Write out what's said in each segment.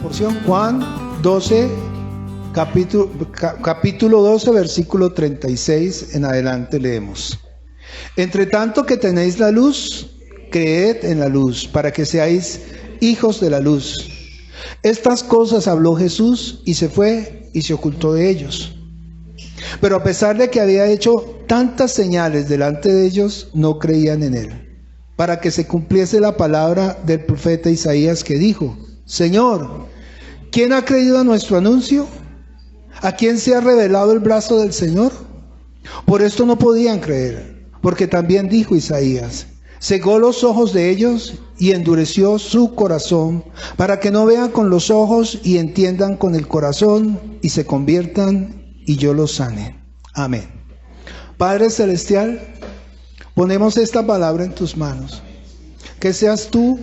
porción. Juan 12, capítulo 12, versículo 36 en adelante leemos. Entre tanto que tenéis la luz, creed en la luz, para que seáis hijos de la luz. Estas cosas habló Jesús y se fue y se ocultó de ellos. Pero a pesar de que había hecho tantas señales delante de ellos, no creían en él, para que se cumpliese la palabra del profeta Isaías que dijo: Señor, ¿quién ha creído a nuestro anuncio? ¿A quién se ha revelado el brazo del Señor? Por esto no podían creer, porque también dijo Isaías: cegó los ojos de ellos y endureció su corazón, para que no vean con los ojos y entiendan con el corazón y se conviertan y yo los sane. Amén. Padre Celestial, ponemos esta palabra en tus manos. Que seas tú,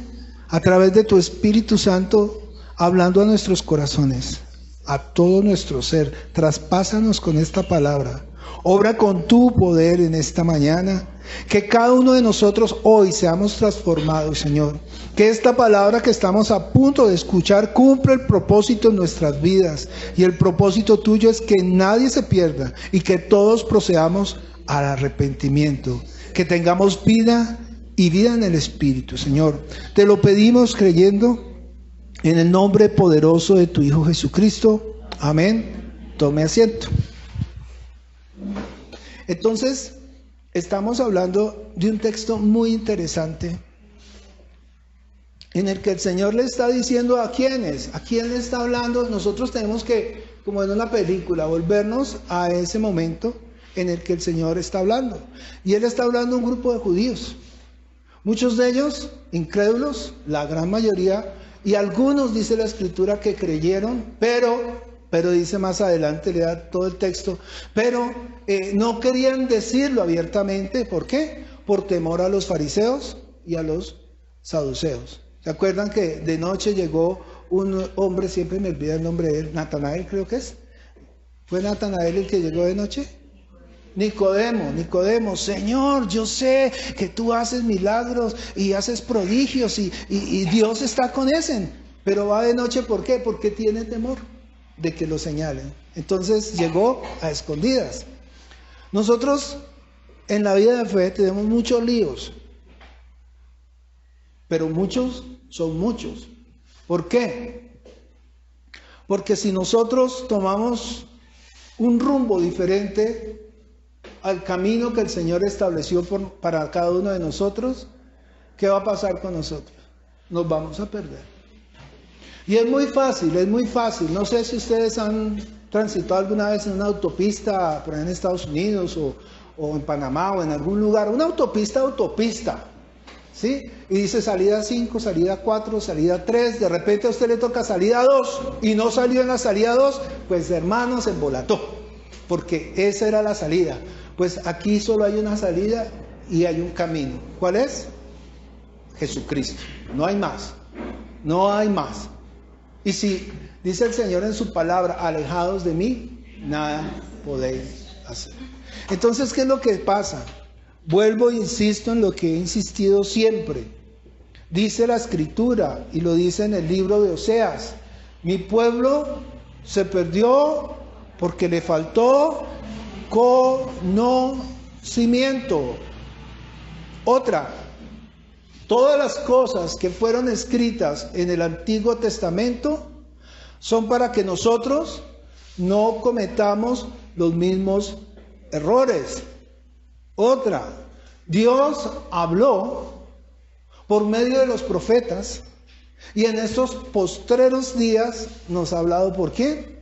a través de tu Espíritu Santo, hablando a nuestros corazones, a todo nuestro ser. Traspásanos con esta palabra. Obra con tu poder en esta mañana. Que cada uno de nosotros hoy seamos transformados, Señor. Que esta palabra que estamos a punto de escuchar cumpla el propósito en nuestras vidas. Y el propósito tuyo es que nadie se pierda y que todos procedamos al arrepentimiento. Que tengamos vida y vida en el Espíritu, Señor. Te lo pedimos creyendo en el nombre poderoso de tu Hijo Jesucristo. Amén. Tome asiento. Entonces, estamos hablando de un texto muy interesante en el que el Señor le está diciendo a quiénes, a quién le está hablando. Nosotros tenemos que, como en una película, volvernos a ese momento en el que el Señor está hablando. Y Él está hablando a un grupo de judíos, muchos de ellos incrédulos, la gran mayoría, y algunos, dice la Escritura, que creyeron, pero dice más adelante, lea todo el texto, pero no querían decirlo abiertamente. ¿Por qué? Por temor a los fariseos y a los saduceos. ¿Se acuerdan que de noche llegó un hombre, siempre me olvida el nombre de él, Natanael creo que es? ¿Fue Natanael el que llegó de noche? Nicodemo, Señor, yo sé que tú haces milagros y haces prodigios y Dios está con ese, pero va de noche, ¿por qué? Porque tiene temor de que lo señalen. Entonces llegó a escondidas. Nosotros en la vida de fe tenemos muchos líos, pero muchos son muchos. ¿Por qué? Porque si nosotros tomamos un rumbo diferente al camino que el Señor estableció para cada uno de nosotros, ¿qué va a pasar con nosotros? Nos vamos a perder. Y es muy fácil. No sé si ustedes han transitado alguna vez en una autopista, por ahí en Estados Unidos o en Panamá o en algún lugar, una autopista, ¿sí? Y dice salida 5, salida 4, salida 3, de repente a usted le toca salida 2 y no salió en la salida 2, pues hermano, se embolató, porque esa era la salida. Pues aquí solo hay una salida y hay un camino. ¿Cuál es? Jesucristo. No hay más. Y si dice el Señor en su palabra, alejados de mí, nada podéis hacer. Entonces, ¿qué es lo que pasa? Vuelvo e insisto en lo que he insistido siempre. Dice la Escritura, y lo dice en el libro de Oseas: mi pueblo se perdió porque le faltó conocimiento. Otra, todas las cosas que fueron escritas en el Antiguo Testamento son para que nosotros no cometamos los mismos errores. Otra, Dios habló por medio de los profetas y en estos postreros días nos ha hablado ¿por quién?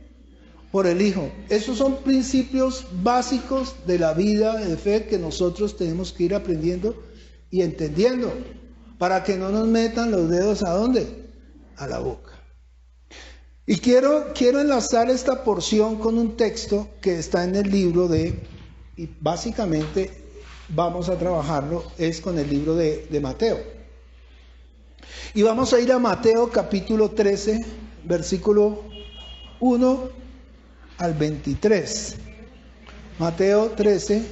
Por el Hijo. Esos son principios básicos de la vida de fe que nosotros tenemos que ir aprendiendo y entendiendo, para que no nos metan los dedos ¿a dónde? A la boca. Y quiero enlazar esta porción con un texto que está en el libro y básicamente vamos a trabajarlo, es con el libro de Mateo. Y vamos a ir a Mateo capítulo 13, versículo 1 al 23. Mateo 13.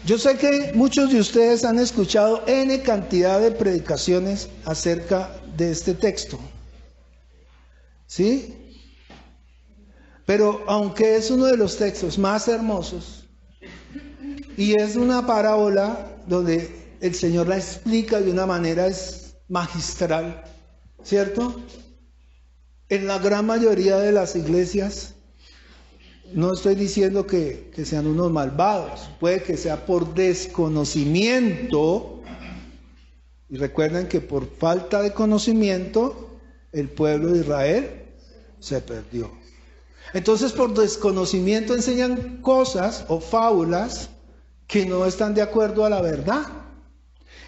Yo sé que muchos de ustedes han escuchado N cantidad de predicaciones acerca de este texto. ¿Sí? Pero aunque es uno de los textos más hermosos y es una parábola donde el Señor la explica de una manera magistral, ¿cierto? En la gran mayoría de las iglesias, no estoy diciendo que sean unos malvados, puede que sea por desconocimiento, y recuerden que por falta de conocimiento el pueblo de Israel se perdió. Entonces por desconocimiento enseñan cosas o fábulas que no están de acuerdo a la verdad.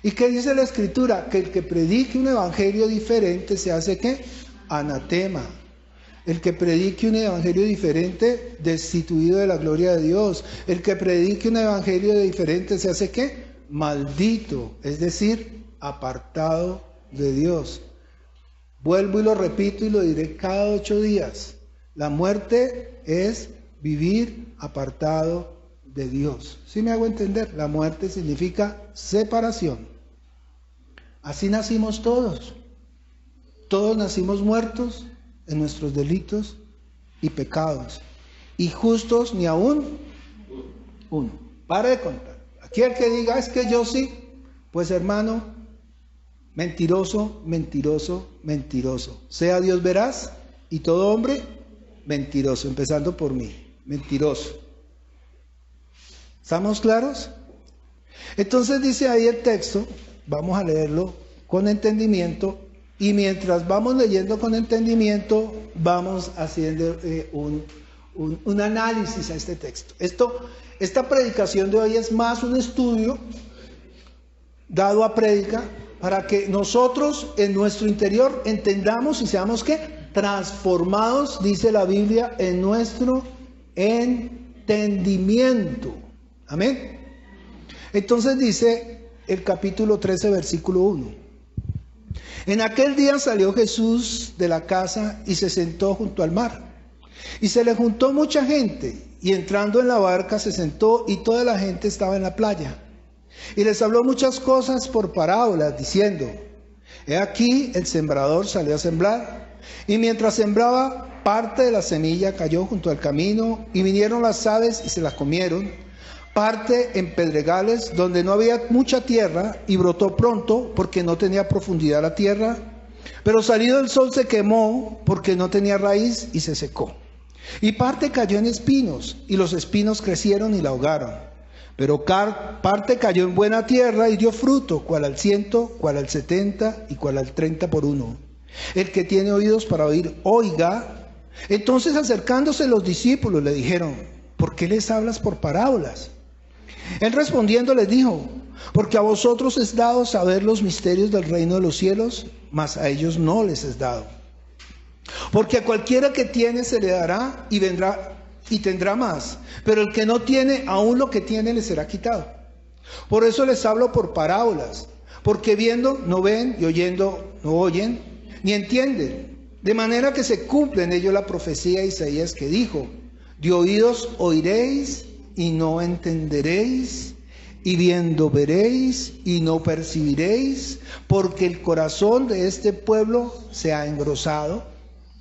¿Y qué dice la Escritura? Que el que predique un evangelio diferente se hace ¿qué? Anatema. El que predique un evangelio diferente, destituido de la gloria de Dios. El que predique un evangelio diferente se hace ¿qué? Maldito, es decir, apartado de Dios. Vuelvo y lo repito y lo diré cada 8 días. La muerte es vivir apartado de Dios. ¿Sí me hago entender? La muerte significa separación. Así nacimos todos. Todos nacimos muertos en nuestros delitos y pecados. Y justos ni aún uno. Para de contar. Aquí el que diga es que yo sí, pues hermano, mentiroso, mentiroso, mentiroso. Sea Dios veraz y todo hombre mentiroso, empezando por mí, mentiroso. ¿Estamos claros? Entonces dice ahí el texto, vamos a leerlo con entendimiento, y mientras vamos leyendo con entendimiento, vamos haciendo un análisis a este texto. Esta predicación de hoy es más un estudio dado a prédica para que nosotros en nuestro interior entendamos y seamos ¿qué? Transformados, dice la Biblia, en nuestro entendimiento. Amén. Entonces dice el capítulo 13, versículo 1. En aquel día salió Jesús de la casa y se sentó junto al mar. Y se le juntó mucha gente, y entrando en la barca se sentó, y toda la gente estaba en la playa. Y les habló muchas cosas por parábolas, diciendo: he aquí el sembrador salió a sembrar, y mientras sembraba, parte de la semilla cayó junto al camino, y vinieron las aves y se la comieron. Parte en pedregales donde no había mucha tierra, y brotó pronto porque no tenía profundidad la tierra. Pero salido el sol se quemó porque no tenía raíz y se secó. Y parte cayó en espinos, y los espinos crecieron y la ahogaron. Pero parte cayó en buena tierra y dio fruto, cual al 100, cual al 70 y cual al 30 por uno. El que tiene oídos para oír, oiga. Entonces acercándose los discípulos le dijeron: ¿por qué les hablas por parábolas? Él respondiendo les dijo: porque a vosotros es dado saber los misterios del reino de los cielos, mas a ellos no les es dado. Porque a cualquiera que tiene se le dará y vendrá y tendrá más, pero el que no tiene, aún lo que tiene le será quitado. Por eso les hablo por parábolas, porque viendo no ven y oyendo no oyen, ni entienden, de manera que se cumple en ello la profecía de Isaías que dijo: de oídos oiréis y no entenderéis, y viendo veréis y no percibiréis, porque el corazón de este pueblo se ha engrosado,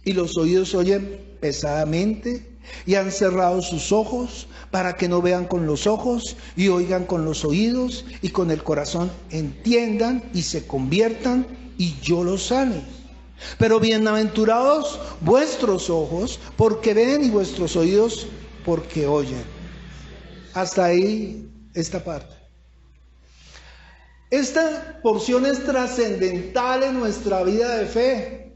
y los oídos oyen pesadamente, y han cerrado sus ojos, para que no vean con los ojos, y oigan con los oídos, y con el corazón entiendan, y se conviertan, y yo los sane. Pero bienaventurados vuestros ojos, porque ven, y vuestros oídos, porque oyen. Hasta ahí esta parte. Esta porción es trascendental en nuestra vida de fe,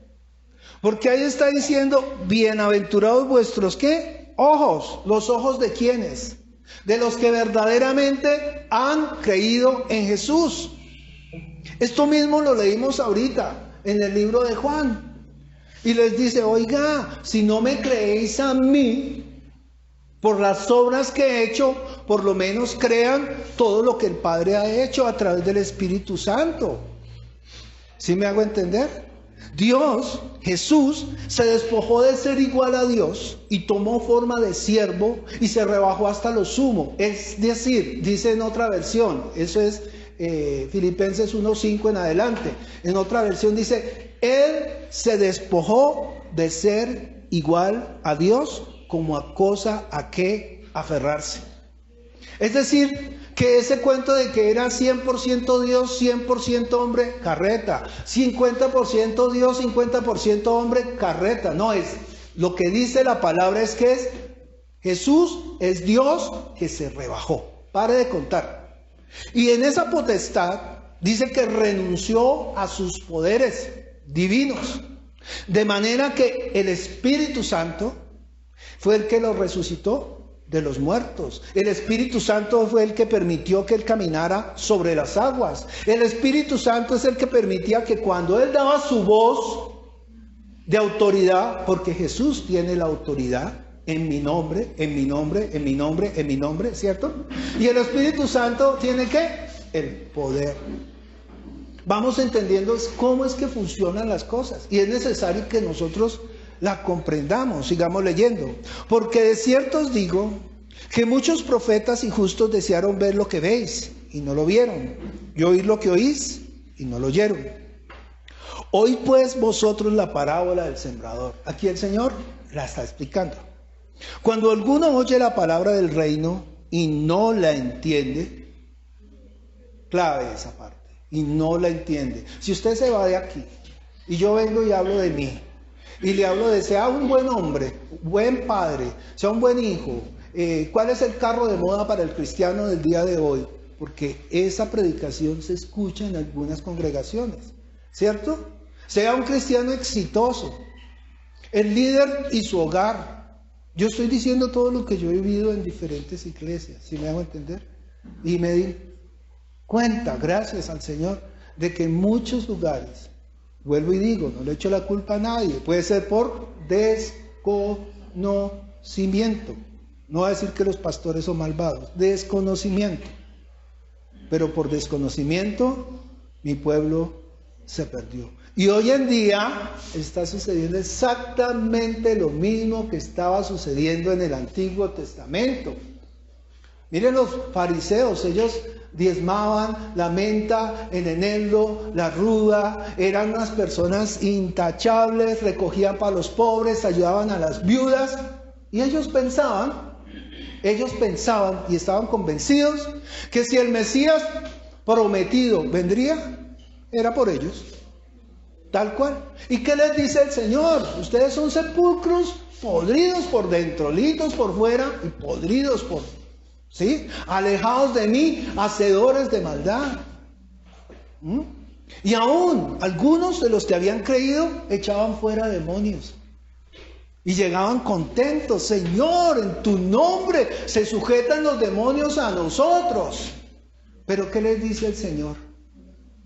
porque ahí está diciendo: bienaventurados vuestros ¿qué? Ojos. ¿Los ojos de quiénes? De los que verdaderamente han creído en Jesús. Esto mismo lo leímos ahorita en el libro de Juan, y les dice: oiga, si no me creéis a mí por las obras que he hecho, por lo menos crean todo lo que el Padre ha hecho a través del Espíritu Santo. ¿Sí me hago entender? Dios, Jesús, se despojó de ser igual a Dios y tomó forma de siervo y se rebajó hasta lo sumo. Es decir, dice en otra versión, eso es Filipenses 1:5 en adelante. En otra versión dice: Él se despojó de ser igual a Dios como a cosa a que aferrarse. Es decir, que ese cuento de que era 100% Dios, 100% hombre, carreta. 50% Dios, 50% hombre, carreta. No es. Lo que dice la palabra es que Jesús es Dios que se rebajó. Pare de contar. Y en esa potestad dice que renunció a sus poderes divinos. De manera que el Espíritu Santo fue el que lo resucitó de los muertos. El Espíritu Santo fue el que permitió que él caminara sobre las aguas. El Espíritu Santo es el que permitía que cuando él daba su voz de autoridad, porque Jesús tiene la autoridad en mi nombre, en mi nombre, en mi nombre, en mi nombre, ¿cierto? Y el Espíritu Santo tiene ¿qué? El poder. Vamos entendiendo cómo es que funcionan las cosas y es necesario que nosotros la comprendamos. Sigamos leyendo. Porque de cierto os digo que muchos profetas y justos desearon ver lo que veis y no lo vieron, y oír lo que oís y no lo oyeron. Oí pues vosotros la parábola del sembrador. Aquí el Señor la está explicando. Cuando alguno oye la palabra del reino y no la entiende, clave esa parte, y no la entiende. Si usted se va de aquí y yo vengo y hablo de mí, y le hablo de sea un buen hombre, buen padre, sea un buen hijo, ¿cuál es el carro de moda para el cristiano del día de hoy? Porque esa predicación se escucha en algunas congregaciones, ¿cierto? Sea un cristiano exitoso, el líder y su hogar. Yo estoy diciendo todo lo que yo he vivido en diferentes iglesias, ¿sí me hago entender? Y me di cuenta, gracias al Señor, de que en muchos lugares, vuelvo y digo, no le echo la culpa a nadie, puede ser por desconocimiento. No voy a decir que los pastores son malvados, desconocimiento. Pero por desconocimiento, mi pueblo se perdió. Y hoy en día está sucediendo exactamente lo mismo que estaba sucediendo en el Antiguo Testamento. Miren los fariseos, ellos diezmaban la menta, el eneldo, la ruda, eran unas personas intachables, recogían para los pobres, ayudaban a las viudas, y ellos pensaban y estaban convencidos que si el Mesías prometido vendría, era por ellos, tal cual. ¿Y qué les dice el Señor? Ustedes son sepulcros podridos por dentro, listos por fuera y podridos por dentro. ¿Sí? Alejados de mí, hacedores de maldad. Y aún algunos de los que habían creído echaban fuera demonios. Y llegaban contentos. Señor, en tu nombre se sujetan los demonios a nosotros. Pero ¿qué les dice el Señor?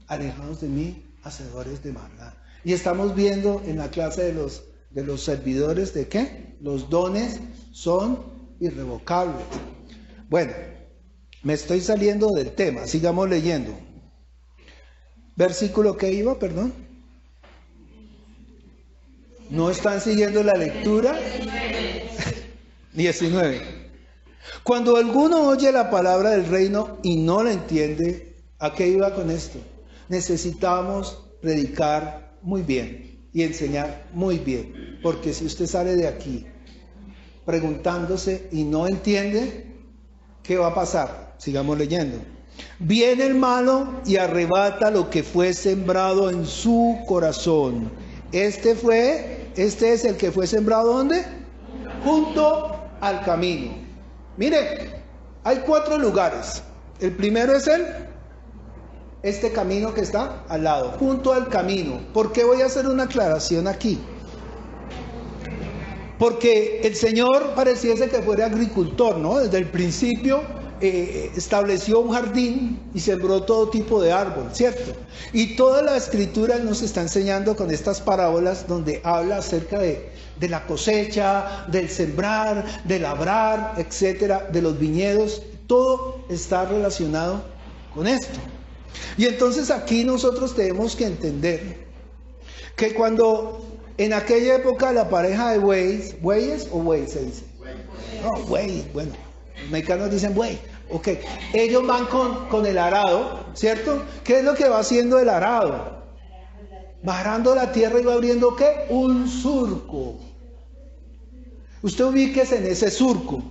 Alejados de mí, hacedores de maldad. Y estamos viendo en la clase de los servidores de ¿qué? Los dones son irrevocables. Bueno, me estoy saliendo del tema, sigamos leyendo. Versículo que iba, perdón. ¿No están siguiendo la lectura? 19. Cuando alguno oye la palabra del reino y no la entiende, ¿a qué iba con esto? Necesitamos predicar muy bien y enseñar muy bien. Porque si usted sale de aquí preguntándose y no entiende, ¿qué va a pasar? Sigamos leyendo. Viene el malo y arrebata lo que fue sembrado en su corazón. Este es el que fue sembrado ¿dónde? Junto al camino. Mire, hay 4 lugares. El primero es este camino que está al lado, junto al camino. ¿Por qué voy a hacer una aclaración aquí? Porque el Señor pareciese que fuera agricultor, ¿no? Desde el principio estableció un jardín y sembró todo tipo de árbol, ¿cierto? Y toda la Escritura nos está enseñando con estas parábolas donde habla acerca de la cosecha, del sembrar, de labrar, etcétera, de los viñedos. Todo está relacionado con esto. Y entonces aquí nosotros tenemos que entender que cuando en aquella época la pareja de bueyes o buey se dice. No, buey, bueno, los mexicanos dicen buey. Ok, ellos van con el arado, ¿cierto? ¿Qué es lo que va haciendo el arado? Bajando la tierra iba abriendo ¿qué? Un surco. Usted ubíquese en ese surco.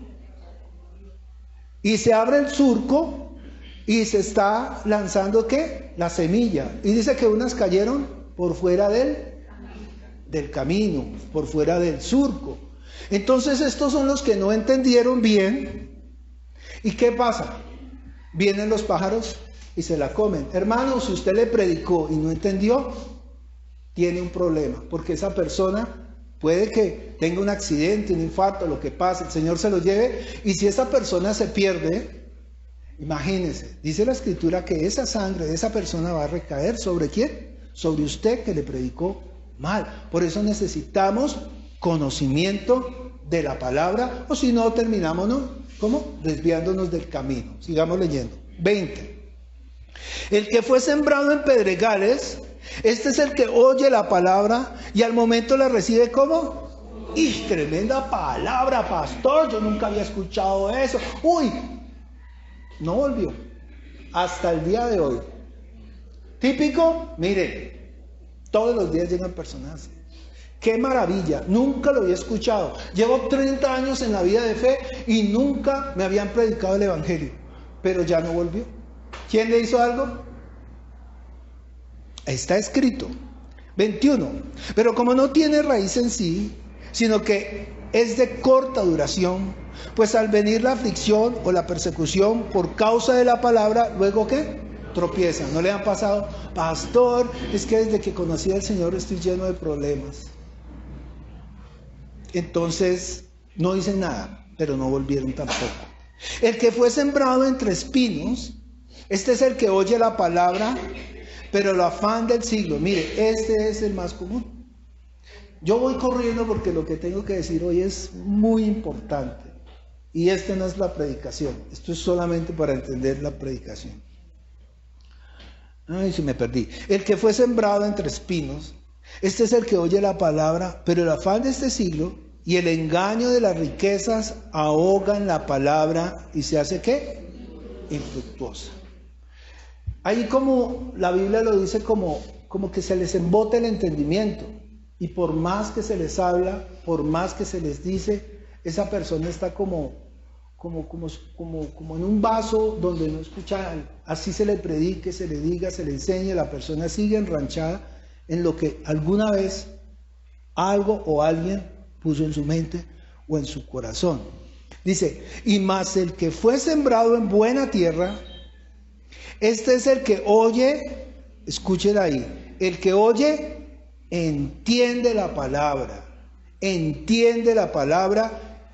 Y se abre el surco y se está lanzando ¿qué? La semilla. Y dice que unas cayeron por fuera del camino, por fuera del surco. Entonces estos son los que no entendieron bien. ¿Y qué pasa? Vienen los pájaros y se la comen. Hermano, si usted le predicó y no entendió, tiene un problema, porque esa persona puede que tenga un accidente, un infarto, lo que pase, el Señor se lo lleve, y si esa persona se pierde, imagínese, dice la Escritura que esa sangre de esa persona va a recaer ¿sobre quién? Sobre usted que le predicó mal. Por eso necesitamos conocimiento de la palabra, o si no terminamos, ¿no? ¿Cómo? Desviándonos del camino. Sigamos leyendo. 20. El que fue sembrado en pedregales, este es el que oye la palabra y al momento la recibe como, ¡y tremenda palabra, pastor! Yo nunca había escuchado eso. ¡Uy! No volvió. Hasta el día de hoy. Típico, mire, todos los días llegan personas. ¡Qué maravilla! Nunca lo había escuchado. Llevo 30 años en la vida de fe y nunca me habían predicado el evangelio. Pero ya no volvió. ¿Quién le hizo algo? Está escrito. 21. Pero como no tiene raíz en sí, sino que es de corta duración, pues al venir la aflicción o la persecución por causa de la palabra, ¿luego qué? Tropieza. ¿No le han pasado? Pastor, es que desde que conocí al Señor estoy lleno de problemas. Entonces no dicen nada, pero no volvieron tampoco. El que fue sembrado entre espinos, este es el que oye la palabra, pero el afán del siglo, mire, este es el más común. Yo voy corriendo porque lo que tengo que decir hoy es muy importante. Y esta no es la predicación, esto es solamente para entender la predicación. Ay, si me perdí. El que fue sembrado entre espinos, este es el que oye la palabra, pero el afán de este siglo y el engaño de las riquezas ahogan la palabra y se hace ¿qué? Infructuosa. Ahí como la Biblia lo dice como que se les embota el entendimiento y por más que se les habla, por más que se les dice, esa persona está como en un vaso donde no escucha, así se le predique, se le diga, se le enseñe, la persona sigue enranchada en lo que alguna vez algo o alguien puso en su mente o en su corazón. Dice, y más el que fue sembrado en buena tierra, este es el que oye, escuchen ahí, el que oye entiende la palabra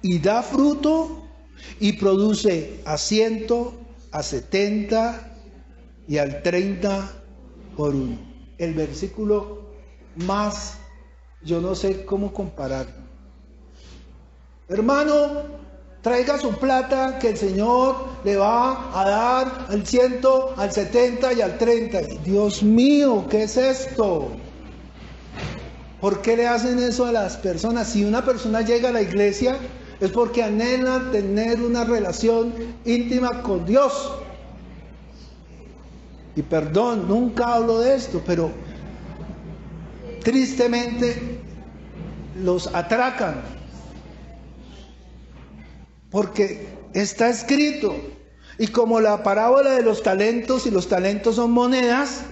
y da fruto y produce a 100, a 70 y al 30 por uno. El versículo más, yo no sé cómo compararlo. Hermano, traiga su plata que el Señor le va a dar al 100, al 70 y al 30. Dios mío, ¿qué es esto? ¿Por qué le hacen eso a las personas? Si una persona llega a la iglesia es porque anhela tener una relación íntima con Dios. Y perdón, nunca hablo de esto, pero tristemente los atracan. Porque está escrito. Y como la parábola de los talentos, y los talentos son monedas,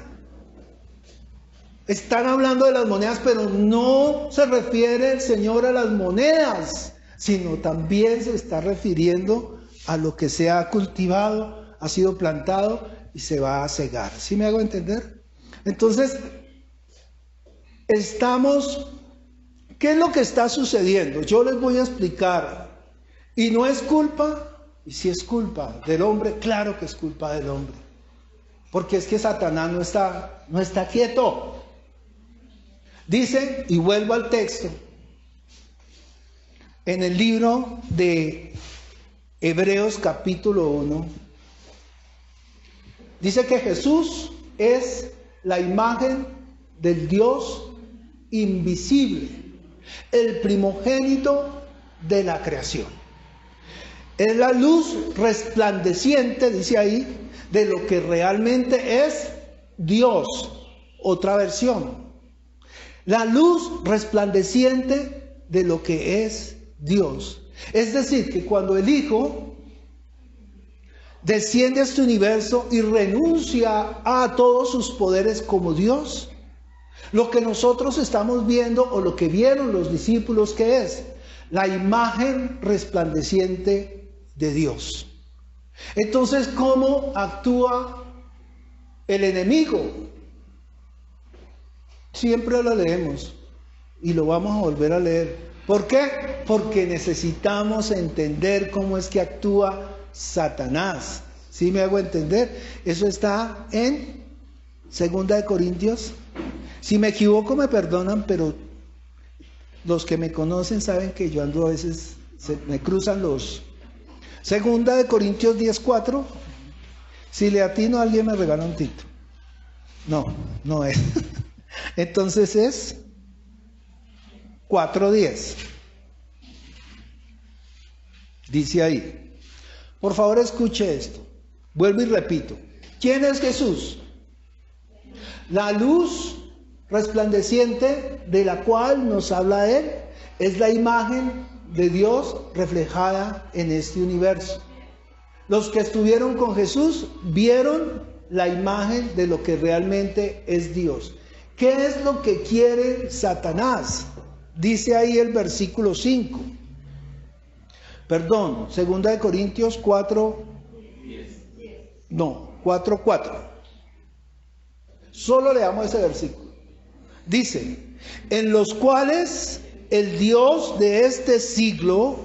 están hablando de las monedas, pero no se refiere el Señor a las monedas, sino también se está refiriendo a lo que se ha cultivado, ha sido plantado y se va a cegar. ¿Sí me hago entender? Entonces, ¿qué es lo que está sucediendo? Yo les voy a explicar. Y no es culpa, y si es culpa del hombre, claro que es culpa del hombre. Porque es que Satanás no está quieto. Dice, y vuelvo al texto, en el libro de Hebreos capítulo 1, dice que Jesús es la imagen del Dios invisible, el primogénito de la creación. Es la luz resplandeciente, dice ahí, de lo que realmente es Dios. Otra versión. La luz resplandeciente de lo que es Dios. Es decir, que cuando el Hijo desciende a este universo y renuncia a todos sus poderes como Dios, lo que nosotros estamos viendo o lo que vieron los discípulos, ¿qué es? La imagen resplandeciente de Dios. Entonces, ¿cómo actúa el enemigo? Siempre lo leemos y lo vamos a volver a leer. ¿Por qué? Porque necesitamos entender cómo es que actúa Satanás. ¿Sí me hago entender? Eso está en 2 de Corintios. Si me equivoco me perdonan, pero los que me conocen saben que yo ando a veces, se me cruzan los... 2 de Corintios 10:4. Si le atino a alguien me regala un tito. No, no es. Entonces es 4:10. Dice ahí. Por favor escuche esto. Vuelvo y repito. ¿Quién es Jesús? La luz resplandeciente de la cual nos habla Él es la imagen de Dios reflejada en este universo. Los que estuvieron con Jesús vieron la imagen de lo que realmente es Dios. ¿Qué es lo que quiere Satanás? Dice ahí el versículo 5. Perdón, 2 de Corintios 4. No, 4:4. Solo leamos ese versículo. Dice, en los cuales el Dios de este siglo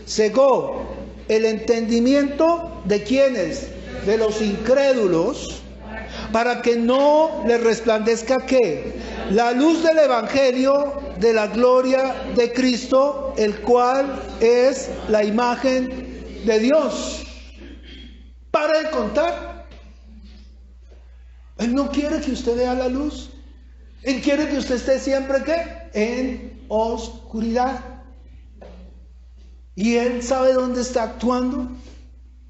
cegó el entendimiento de quienes, de los incrédulos, para que no les resplandezca ¿qué? La luz del evangelio de la gloria de Cristo, el cual es la imagen de Dios. Para de contar. Él no quiere que usted vea la luz. Él quiere que usted esté siempre ¿qué? En oscuridad. Y Él sabe dónde está actuando.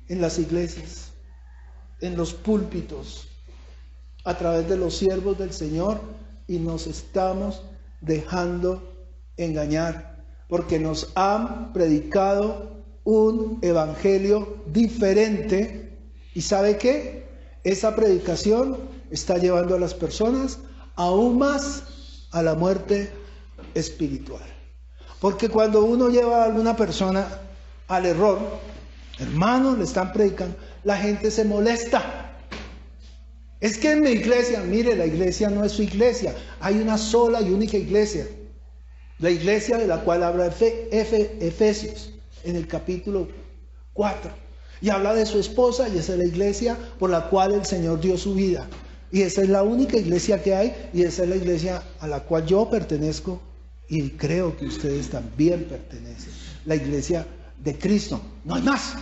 En las iglesias, en los púlpitos, a través de los siervos del Señor, y nos estamos dejando engañar porque nos han predicado un evangelio diferente. ¿Y sabe qué? Esa predicación está llevando a las personas aún más a la muerte espiritual. Porque cuando uno lleva a alguna persona al error, hermanos, le están predicando, la gente se molesta. Es que en mi iglesia, mire, la iglesia no es su iglesia, hay una sola y única iglesia, la iglesia de la cual habla Efesios en el capítulo 4, y habla de su esposa, y esa es la iglesia por la cual el Señor dio su vida, y esa es la única iglesia que hay, y esa es la iglesia a la cual yo pertenezco, y creo que ustedes también pertenecen, la iglesia de Cristo. No hay más,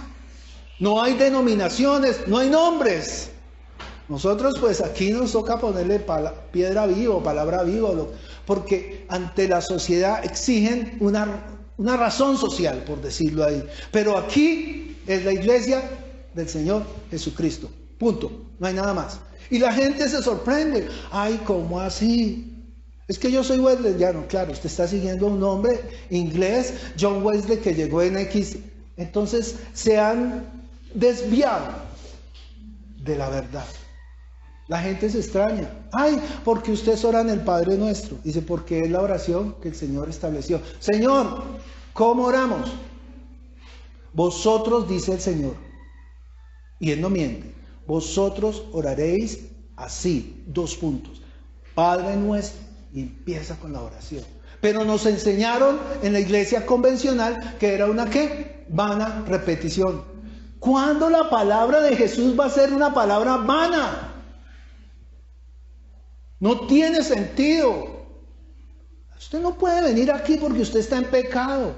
no hay denominaciones, no hay nombres. Nosotros pues aquí nos toca ponerle piedra viva o palabra viva, porque ante la sociedad exigen una razón social, por decirlo ahí. Pero aquí es la iglesia del Señor Jesucristo, punto, no hay nada más. Y la gente se sorprende, ay, ¿cómo así? Es que yo soy wesleyano, claro, usted está siguiendo a un hombre inglés, John Wesley, que llegó en X. Entonces se han desviado de la verdad. La gente se extraña. Ay, porque ustedes oran el Padre Nuestro. Dice, porque es la oración que el Señor estableció. Señor, ¿cómo oramos? Vosotros, dice el Señor, y Él no miente, vosotros oraréis así, 2 puntos. Padre Nuestro, y empieza con la oración. Pero nos enseñaron en la iglesia convencional que era una ¿qué? Vana repetición. ¿Cuándo la palabra de Jesús va a ser una palabra vana? No tiene sentido. Usted no puede venir aquí porque usted está en pecado.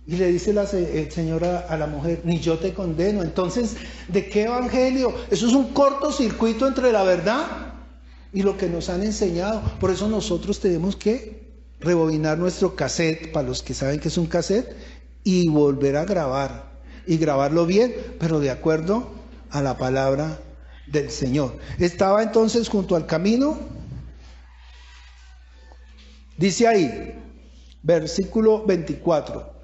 Y le dice el Señor a la mujer, ni yo te condeno. Entonces, ¿de qué evangelio? Eso es un cortocircuito entre la verdad y lo que nos han enseñado. Por eso nosotros tenemos que rebobinar nuestro cassette, para los que saben que es un cassette, y volver a grabar. Y grabarlo bien, pero de acuerdo a la palabra del Señor. Estaba entonces junto al camino. Dice ahí, versículo 24.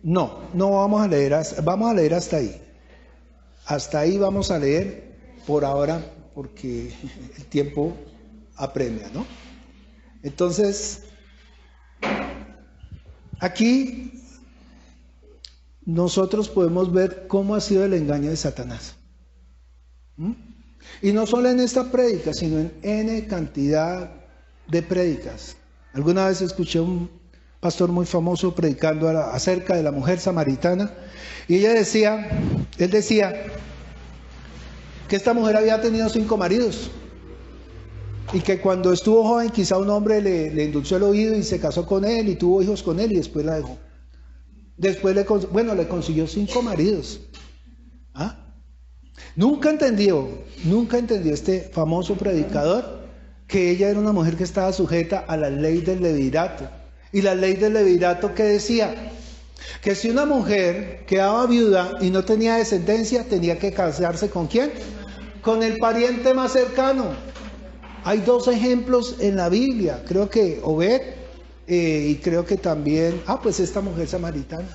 No vamos a leer, vamos a leer hasta ahí. Hasta ahí vamos a leer por ahora, porque el tiempo apremia, ¿no? Entonces, aquí nosotros podemos ver cómo ha sido el engaño de Satanás. Y no solo en esta prédica, sino en N cantidad de prédicas. Alguna vez escuché un pastor muy famoso predicando acerca de la mujer samaritana, y él decía que esta mujer había tenido 5 maridos, y que cuando estuvo joven quizá un hombre le endulzó el oído y se casó con él y tuvo hijos con él y después la dejó. Después le consiguió 5 maridos. Nunca entendió este famoso predicador que ella era una mujer que estaba sujeta a la ley del levirato. Y la ley del levirato que decía que si una mujer quedaba viuda y no tenía descendencia, tenía que casarse ¿con quién? Con el pariente más cercano. Hay 2 ejemplos en la Biblia, creo que Obed y creo que también, pues esta mujer samaritana.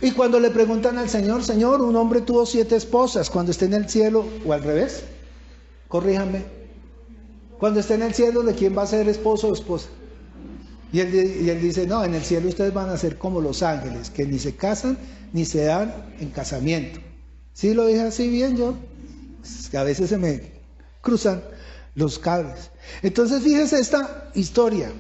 Y cuando le preguntan al Señor, Señor, un hombre tuvo 7 esposas, cuando esté en el cielo, o al revés, corríjame, cuando esté en el cielo, ¿de quién va a ser esposo o esposa? Y él dice, no, en el cielo ustedes van a ser como los ángeles, que ni se casan ni se dan en casamiento. ¿Sí lo dije así bien yo? Es que a veces se me cruzan los cables. Entonces fíjese esta historia.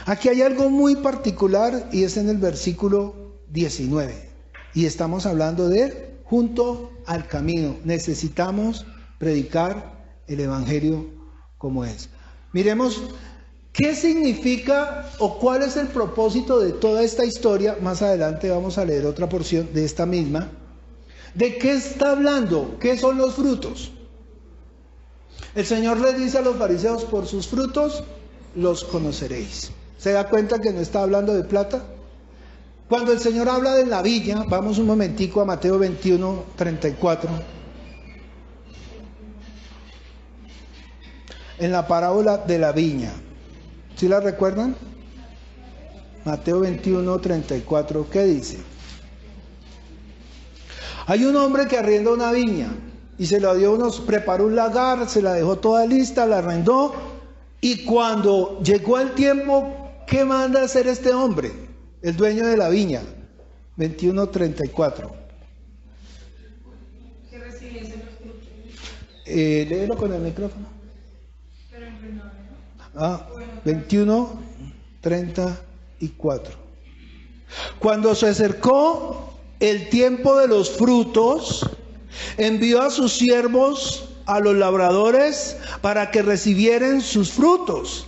Aquí hay algo muy particular y es en el versículo 19. Y estamos hablando de junto al camino. Necesitamos predicar el evangelio como es. Miremos qué significa o cuál es el propósito de toda esta historia. Más adelante vamos a leer otra porción de esta misma. ¿De qué está hablando? ¿Qué son los frutos? El Señor les dice a los fariseos, por sus frutos los conoceréis. ¿Se da cuenta que no está hablando de plata? Cuando el Señor habla de la viña, vamos un momentico a Mateo 21, 34. En la parábola de la viña. ¿Sí la recuerdan? Mateo 21, 34, ¿qué dice? Hay un hombre que arrienda una viña y se la dio preparó un lagar, se la dejó toda lista, la arrendó, y cuando llegó el tiempo, ¿qué manda hacer este hombre? El dueño de la viña. 21, 34. Que recibiese los frutos. Léelo con el micrófono. Pero en renove, ¿no? 21, 34. Cuando se acercó el tiempo de los frutos, envió a sus siervos, a los labradores, para que recibieran sus frutos.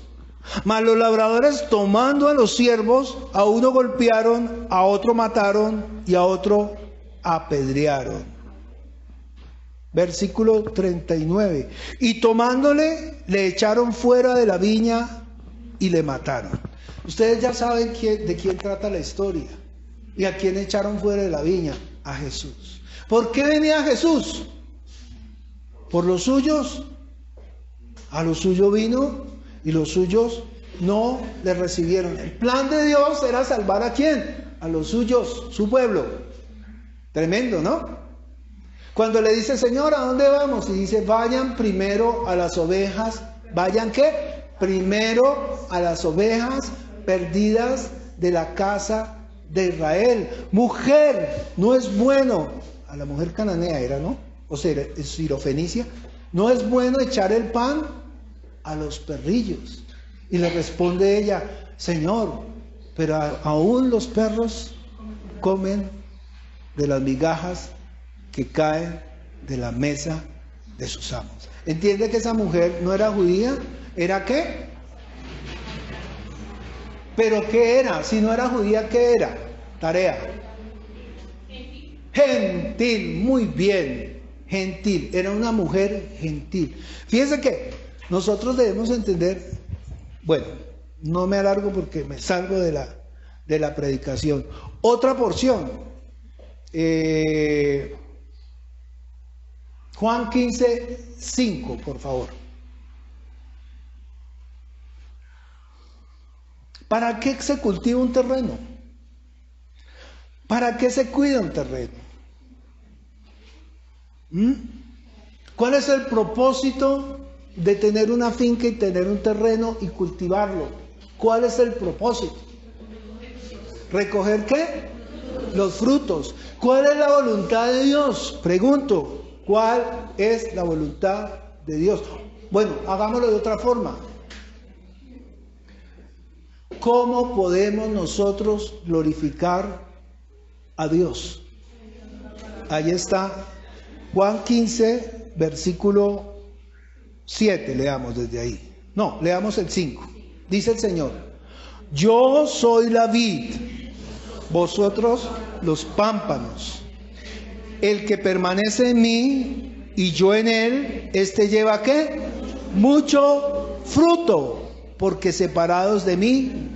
Mas los labradores, tomando a los siervos, a uno golpearon, a otro mataron y a otro apedrearon. Versículo 39. Y tomándole, le echaron fuera de la viña y le mataron. Ustedes ya saben de quién trata la historia. ¿Y a quién echaron fuera de la viña? A Jesús. ¿Por qué venía Jesús? ¿Por los suyos? A los suyos vino y los suyos no le recibieron. El plan de Dios era salvar ¿a quién? A los suyos, su pueblo. Tremendo, ¿no? Cuando le dice, Señor, ¿a dónde vamos? Y dice, vayan primero a las ovejas. ¿Vayan qué? Primero a las ovejas perdidas de la casa de Israel. Mujer, no es bueno. A la mujer cananea era, ¿no? O sea, es sirofenicia. No es bueno echar el pan a los perrillos. Y le responde ella, Señor, pero aún los perros comen de las migajas que caen de la mesa de sus amos. ¿Entiende que esa mujer no era judía? ¿Era qué? ¿Pero qué era? Si no era judía, ¿qué era? Tarea. Gentil, muy bien. Gentil, era una mujer gentil. Fíjense que nosotros debemos entender, bueno, no me alargo porque me salgo de la predicación. Otra porción, Juan 15, 5, por favor. ¿Para qué se cultiva un terreno? ¿Para qué se cuida un terreno? ¿Cuál es el propósito de tener una finca y tener un terreno y cultivarlo? ¿Cuál es el propósito? ¿Recoger qué? Los frutos. ¿Cuál es la voluntad de Dios? Pregunto, ¿cuál es la voluntad de Dios? Bueno, hagámoslo de otra forma. ¿Cómo podemos nosotros glorificar a Dios? Ahí está. Juan 15, versículo 7, leamos desde ahí. No, leamos el 5. Dice el Señor: yo soy la vid, vosotros los pámpanos. El que permanece en mí y yo en él, este lleva ¿qué? Mucho fruto, porque separados de mí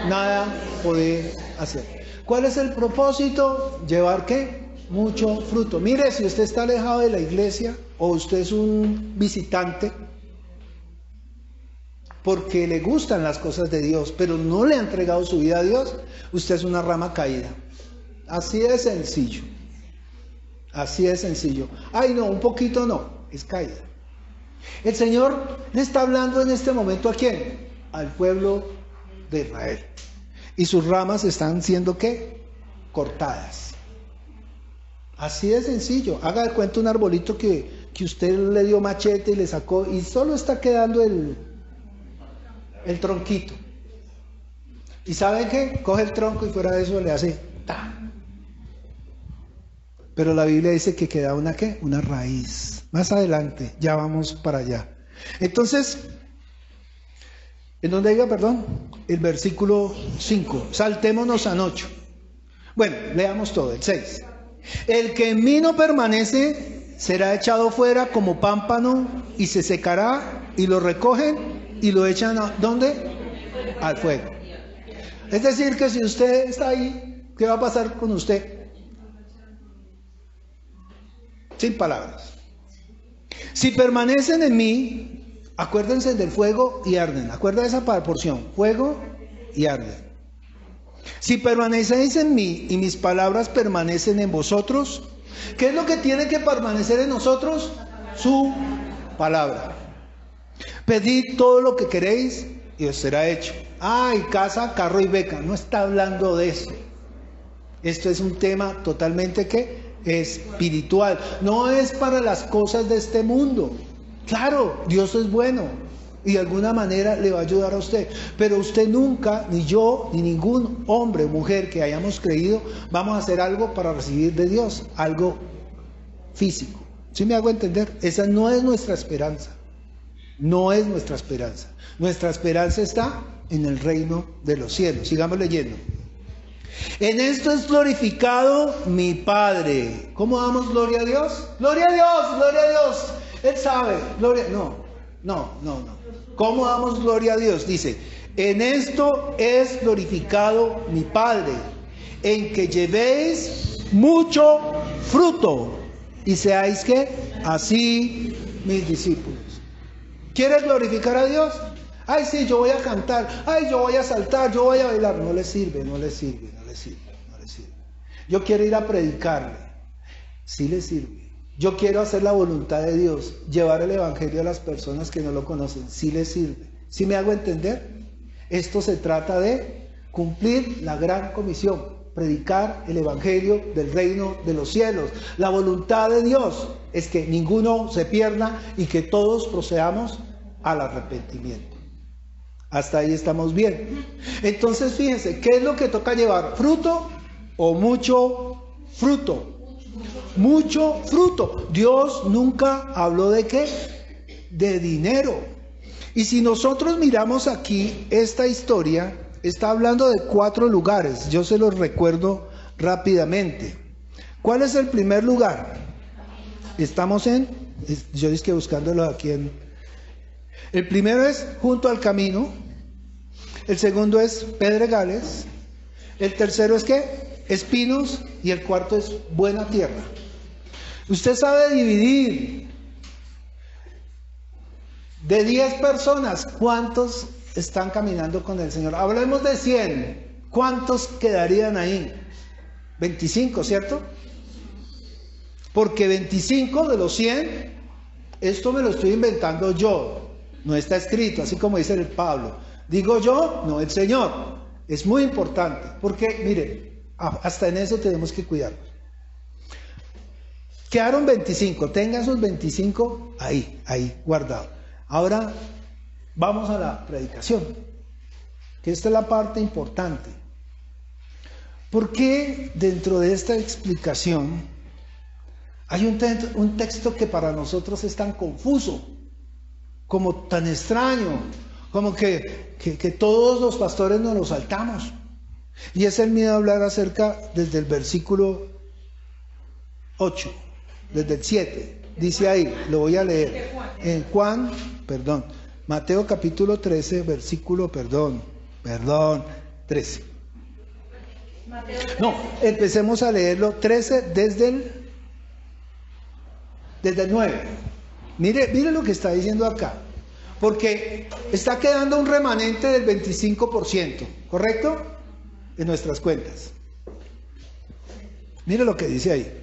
nada podéis hacer. ¿Cuál es el propósito? Llevar ¿qué? Mucho fruto. Mire, si usted está alejado de la iglesia o usted es un visitante porque le gustan las cosas de Dios, pero no le ha entregado su vida a Dios, usted es una rama caída. Así de sencillo. Así de sencillo. Ay, no, un poquito no, es caída. El Señor le está hablando en este momento ¿a quién? Al pueblo de Israel. Y sus ramas están siendo ¿qué? Cortadas. Así de sencillo. Haga de cuenta un arbolito que usted le dio machete y le sacó y solo está quedando el tronquito. ¿Y sabe qué? Coge el tronco y fuera de eso le hace ¡ta! Pero la Biblia dice que queda una ¿qué? Una raíz. Más adelante, ya vamos para allá. Entonces, ¿en dónde diga, perdón? El versículo 5. Saltémonos a 8. Bueno, leamos todo, el 6. El que en mí no permanece será echado fuera como pámpano y se secará, y lo recogen y lo echan ¿a dónde? Al fuego. Es decir, que si usted está ahí, ¿qué va a pasar con usted? Sin palabras. Si permanecen en mí, acuérdense del fuego y arden. Acuerda esa porción, fuego y arden. Si permanecéis en mí y mis palabras permanecen en vosotros, ¿qué es lo que tiene que permanecer en nosotros? Su palabra. Pedid todo lo que queréis y os será hecho. Ay, casa, carro y beca. No está hablando de eso. Esto es un tema totalmente ¿qué? Espiritual. No es para las cosas de este mundo. Claro, Dios es bueno y de alguna manera le va a ayudar a usted, pero usted nunca, ni yo, ni ningún hombre o mujer que hayamos creído, vamos a hacer algo para recibir de Dios, algo físico. ¿Sí me hago entender? Esa no es nuestra esperanza. No es nuestra esperanza. Nuestra esperanza está en el reino de los cielos. Sigamos leyendo. En esto es glorificado mi Padre. ¿Cómo damos gloria a Dios? ¡Gloria a Dios! ¡Gloria a Dios! Él sabe. Gloria. No. ¿Cómo damos gloria a Dios? Dice, en esto es glorificado mi Padre, en que llevéis mucho fruto y seáis ¿qué? Así mis discípulos. ¿Quieres glorificar a Dios? Ay, sí, yo voy a cantar, ay, yo voy a saltar, yo voy a bailar. No le sirve. Yo quiero ir a predicarle. Sí le sirve. Yo quiero hacer la voluntad de Dios, llevar el evangelio a las personas que no lo conocen. Sí le sirve. ¿Sí me hago entender? Esto se trata de cumplir la gran comisión, predicar el evangelio del reino de los cielos. La voluntad de Dios es que ninguno se pierda y que todos procedamos al arrepentimiento. Hasta ahí estamos bien. Entonces fíjense, ¿qué es lo que toca llevar? ¿Fruto o mucho fruto? Mucho fruto. Dios nunca habló de ¿qué? De dinero. Y si nosotros miramos aquí esta historia, está hablando de 4 lugares. Yo se los recuerdo rápidamente. ¿Cuál es el primer lugar? Estamos yo dije buscándolo aquí en... El primero es junto al camino. El segundo es pedregales. El tercero es ¿qué? Espinos. Y el cuarto es buena tierra. Usted sabe dividir de 10 personas, ¿cuántos están caminando con el Señor? Hablemos de 100. ¿Cuántos quedarían ahí? 25, ¿cierto? Porque 25 de los 100, esto me lo estoy inventando yo. No está escrito, así como dice el Pablo. Digo yo, no el Señor. Es muy importante, porque, mire, hasta en eso tenemos que cuidarnos. Quedaron 25, tengan esos 25 ahí, guardados. Ahora, vamos a la predicación, que esta es la parte importante. ¿Por qué dentro de esta explicación hay un texto que para nosotros es tan confuso, como tan extraño, como que todos los pastores nos lo saltamos? Y es el miedo a hablar acerca desde el versículo 8, desde el 7. Dice ahí, lo voy a leer. En Mateo capítulo 13, versículo, 13. No, empecemos a leerlo 13 desde el 9. Mire lo que está diciendo acá. Porque está quedando un remanente del 25%, ¿correcto? En nuestras cuentas. Mire lo que dice ahí.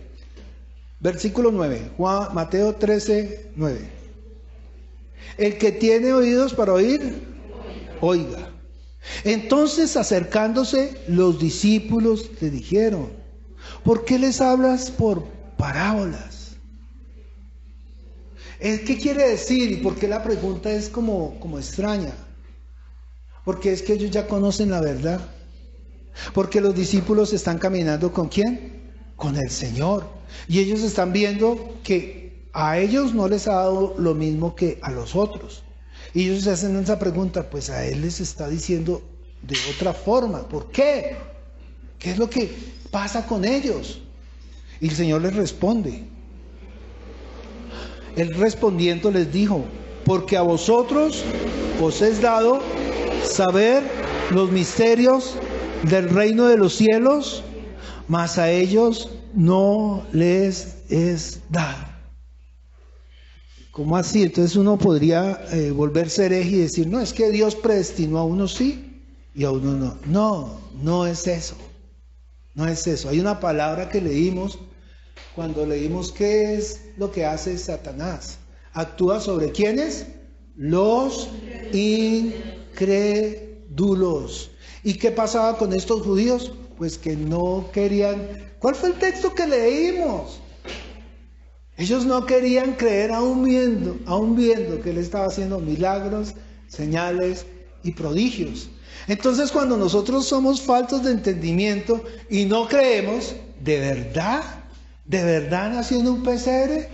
Versículo 9, Mateo 13, 9. El que tiene oídos para oír, oiga. Entonces, acercándose, los discípulos le dijeron: ¿por qué les hablas por parábolas? ¿Qué quiere decir? ¿Y por qué la pregunta es como extraña? Porque es que ellos ya conocen la verdad. Porque los discípulos están caminando ¿con quién? Con el Señor. Y ellos están viendo que a ellos no les ha dado lo mismo que a los otros. Y ellos se hacen esa pregunta, pues a Él les está diciendo de otra forma. ¿Por qué? ¿Qué es lo que pasa con ellos? Y el Señor les responde. Él respondiendo les dijo: porque a vosotros os es dado saber los misterios del reino de los cielos, mas a ellos no les es dado. ¿Cómo así? Entonces uno podría volverse hereje y decir: no, es que Dios predestinó a unos sí y a unos no. No, no es eso. No es eso. Hay una palabra que leímos cuando leímos qué es lo que hace Satanás. Actúa sobre ¿quiénes? Los incrédulos. ¿Y qué pasaba con estos judíos? Pues que no querían. ¿Cuál fue el texto que leímos? Ellos no querían creer aún viendo que Él estaba haciendo milagros, señales y prodigios. Entonces, cuando nosotros somos faltos de entendimiento y no creemos, ¿de verdad nació en un pesebre?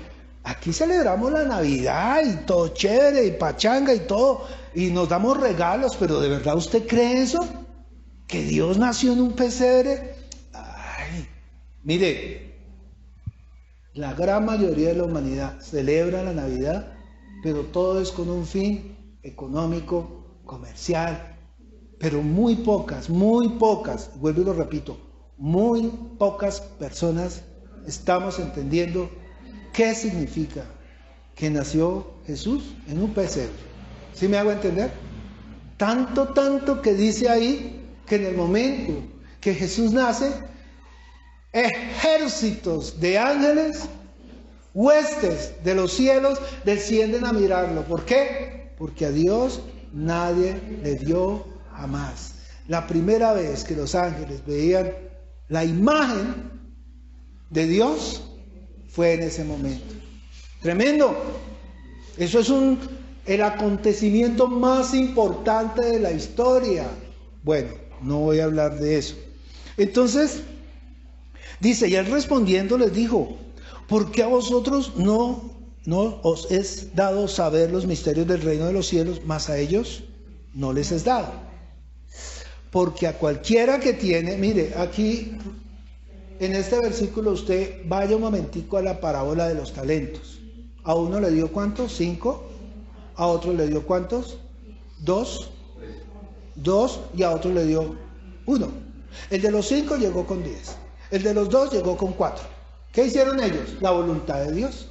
Aquí celebramos la Navidad y todo chévere y pachanga y todo, y nos damos regalos, pero ¿de verdad usted cree eso? ¿Que Dios nació en un pesebre? Ay, mire, la gran mayoría de la humanidad celebra la Navidad, pero todo es con un fin económico, comercial, pero muy pocas, vuelvo y lo repito, muy pocas personas estamos entendiendo qué significa que nació Jesús en un pesebre. ¿Sí me hago entender? Tanto que dice ahí que en el momento que Jesús nace, ejércitos de ángeles, huestes de los cielos descienden a mirarlo. ¿Por qué? Porque a Dios nadie le dio jamás. La primera vez que los ángeles veían la imagen de Dios fue en ese momento. Tremendo. Eso es el acontecimiento más importante de la historia. Bueno, no voy a hablar de eso. Entonces, dice, y Él respondiendo les dijo: ¿por qué a vosotros no os es dado saber los misterios del reino de los cielos, mas a ellos no les es dado? Porque a cualquiera que tiene, mire, aquí en este versículo usted vaya un momentico a la parábola de los talentos. A uno le dio ¿cuántos? 5. A otro le dio ¿cuántos? 2. Y a otro le dio 1. El de los 5 llegó con 10. El de los 2 llegó con 4. ¿Qué hicieron ellos? La voluntad de Dios.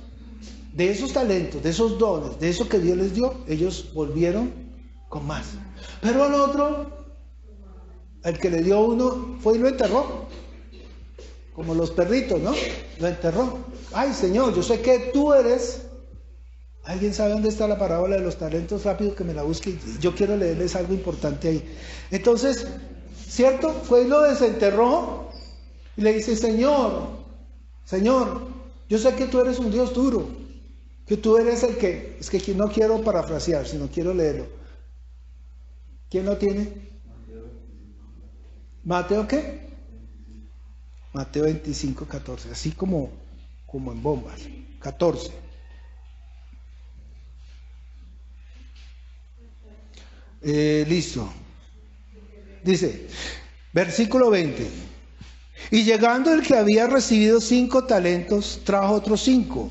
De esos talentos, de esos dones, de eso que Dios les dio, ellos volvieron con más. Pero al otro, el que le dio uno, fue y lo enterró. Como los perritos, ¿no? Lo enterró. Ay, Señor, yo sé que tú eres... ¿Alguien sabe dónde está la parábola de los talentos? Rápido que me la busque. Yo quiero leerles algo importante ahí. Entonces, ¿cierto? Fue y lo desenterró y le dice, Señor, yo sé que tú eres un Dios duro, que tú eres el que... Es que no quiero parafrasear, sino quiero leerlo. ¿Quién lo tiene? ¿Mateo qué? Mateo 25, 14, así como en bombas. 14. Listo. Dice, versículo 20. Y llegando el que había recibido 5 talentos, trajo otros 5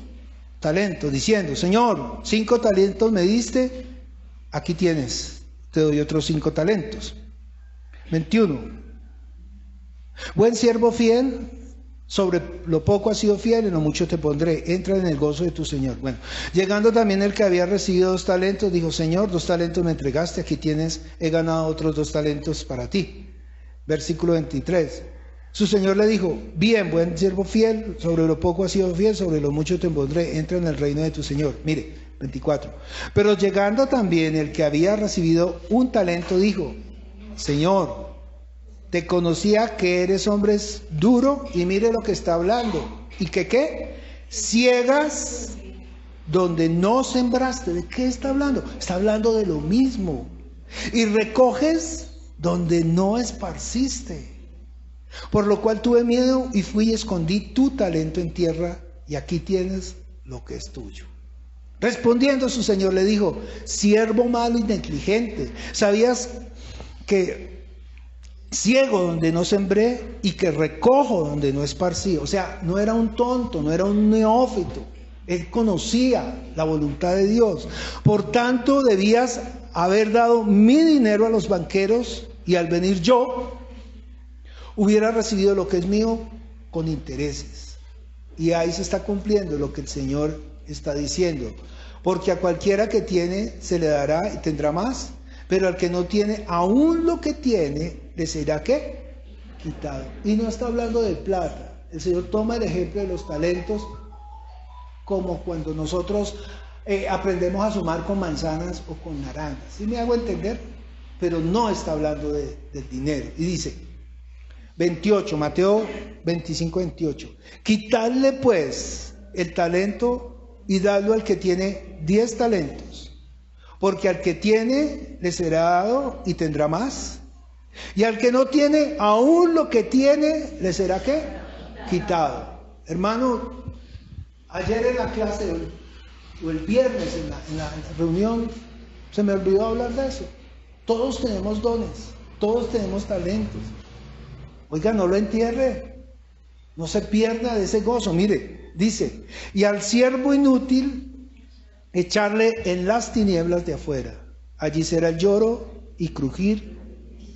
talentos, diciendo, Señor, 5 talentos me diste, aquí tienes, te doy otros 5 talentos. 21. Buen siervo fiel, sobre lo poco has sido fiel, en lo mucho te pondré, entra en el gozo de tu Señor. Bueno, llegando también el que había recibido 2 talentos, dijo, Señor, 2 talentos me entregaste, aquí tienes, he ganado otros 2 talentos para ti. Versículo 23. Su Señor le dijo, bien, buen siervo fiel, sobre lo poco has sido fiel, sobre lo mucho te pondré, entra en el reino de tu Señor. Mire, 24. Pero llegando también el que había recibido 1 talento, dijo, Señor, te conocía que eres hombre duro, y mire lo que está hablando. ¿Y que qué? Ciegas donde no sembraste. ¿De qué está hablando? Está hablando de lo mismo. Y recoges donde no esparciste. Por lo cual tuve miedo y fui y escondí tu talento en tierra, y aquí tienes lo que es tuyo. Respondiendo su señor le dijo, siervo malo y negligente, ¿sabías que ciego donde no sembré y que recojo donde no esparcí? O sea, no era un tonto, no era un neófito. Él conocía la voluntad de Dios. Por tanto, debías haber dado mi dinero a los banqueros, y al venir yo, hubiera recibido lo que es mío con intereses. Y ahí se está cumpliendo lo que el Señor está diciendo. Porque a cualquiera que tiene se le dará y tendrá más, pero al que no tiene, aún lo que tiene, le será ¿qué? Quitado. Y no está hablando de plata. El Señor toma el ejemplo de los talentos como cuando nosotros aprendemos a sumar con manzanas o con naranjas. ¿Sí me hago entender? Pero no está hablando del dinero. Y dice, 28, Mateo 25, 28. Quitadle pues el talento y dadlo al que tiene 10 talentos. Porque al que tiene le será dado y tendrá más. Y al que no tiene, aún lo que tiene le será ¿qué? Quitado. Hermano, ayer en la clase o el viernes en la reunión se me olvidó hablar de eso. Todos tenemos dones, todos tenemos talentos. Oiga, no lo entierre, no se pierda de ese gozo. Mire, dice, y al siervo inútil echarle en las tinieblas de afuera. Allí será el lloro y crujir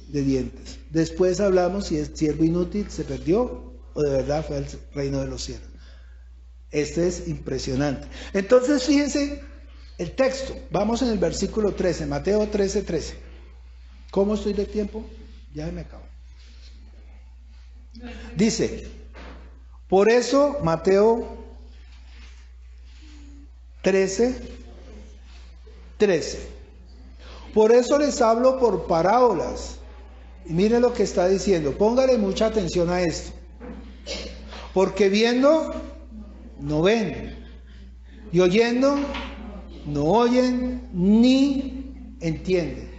de dientes. Después hablamos si el siervo inútil se perdió o de verdad fue al reino de los cielos. Este es impresionante. Entonces, fíjense el texto. Vamos en el versículo 13, Mateo 13, 13. ¿Cómo estoy de tiempo? Ya me acabo. Dice, por eso, Mateo 13, 13. Por eso les hablo por parábolas. Y miren lo que está diciendo. Póngale mucha atención a esto. Porque viendo, no ven. Y oyendo, no oyen ni entienden.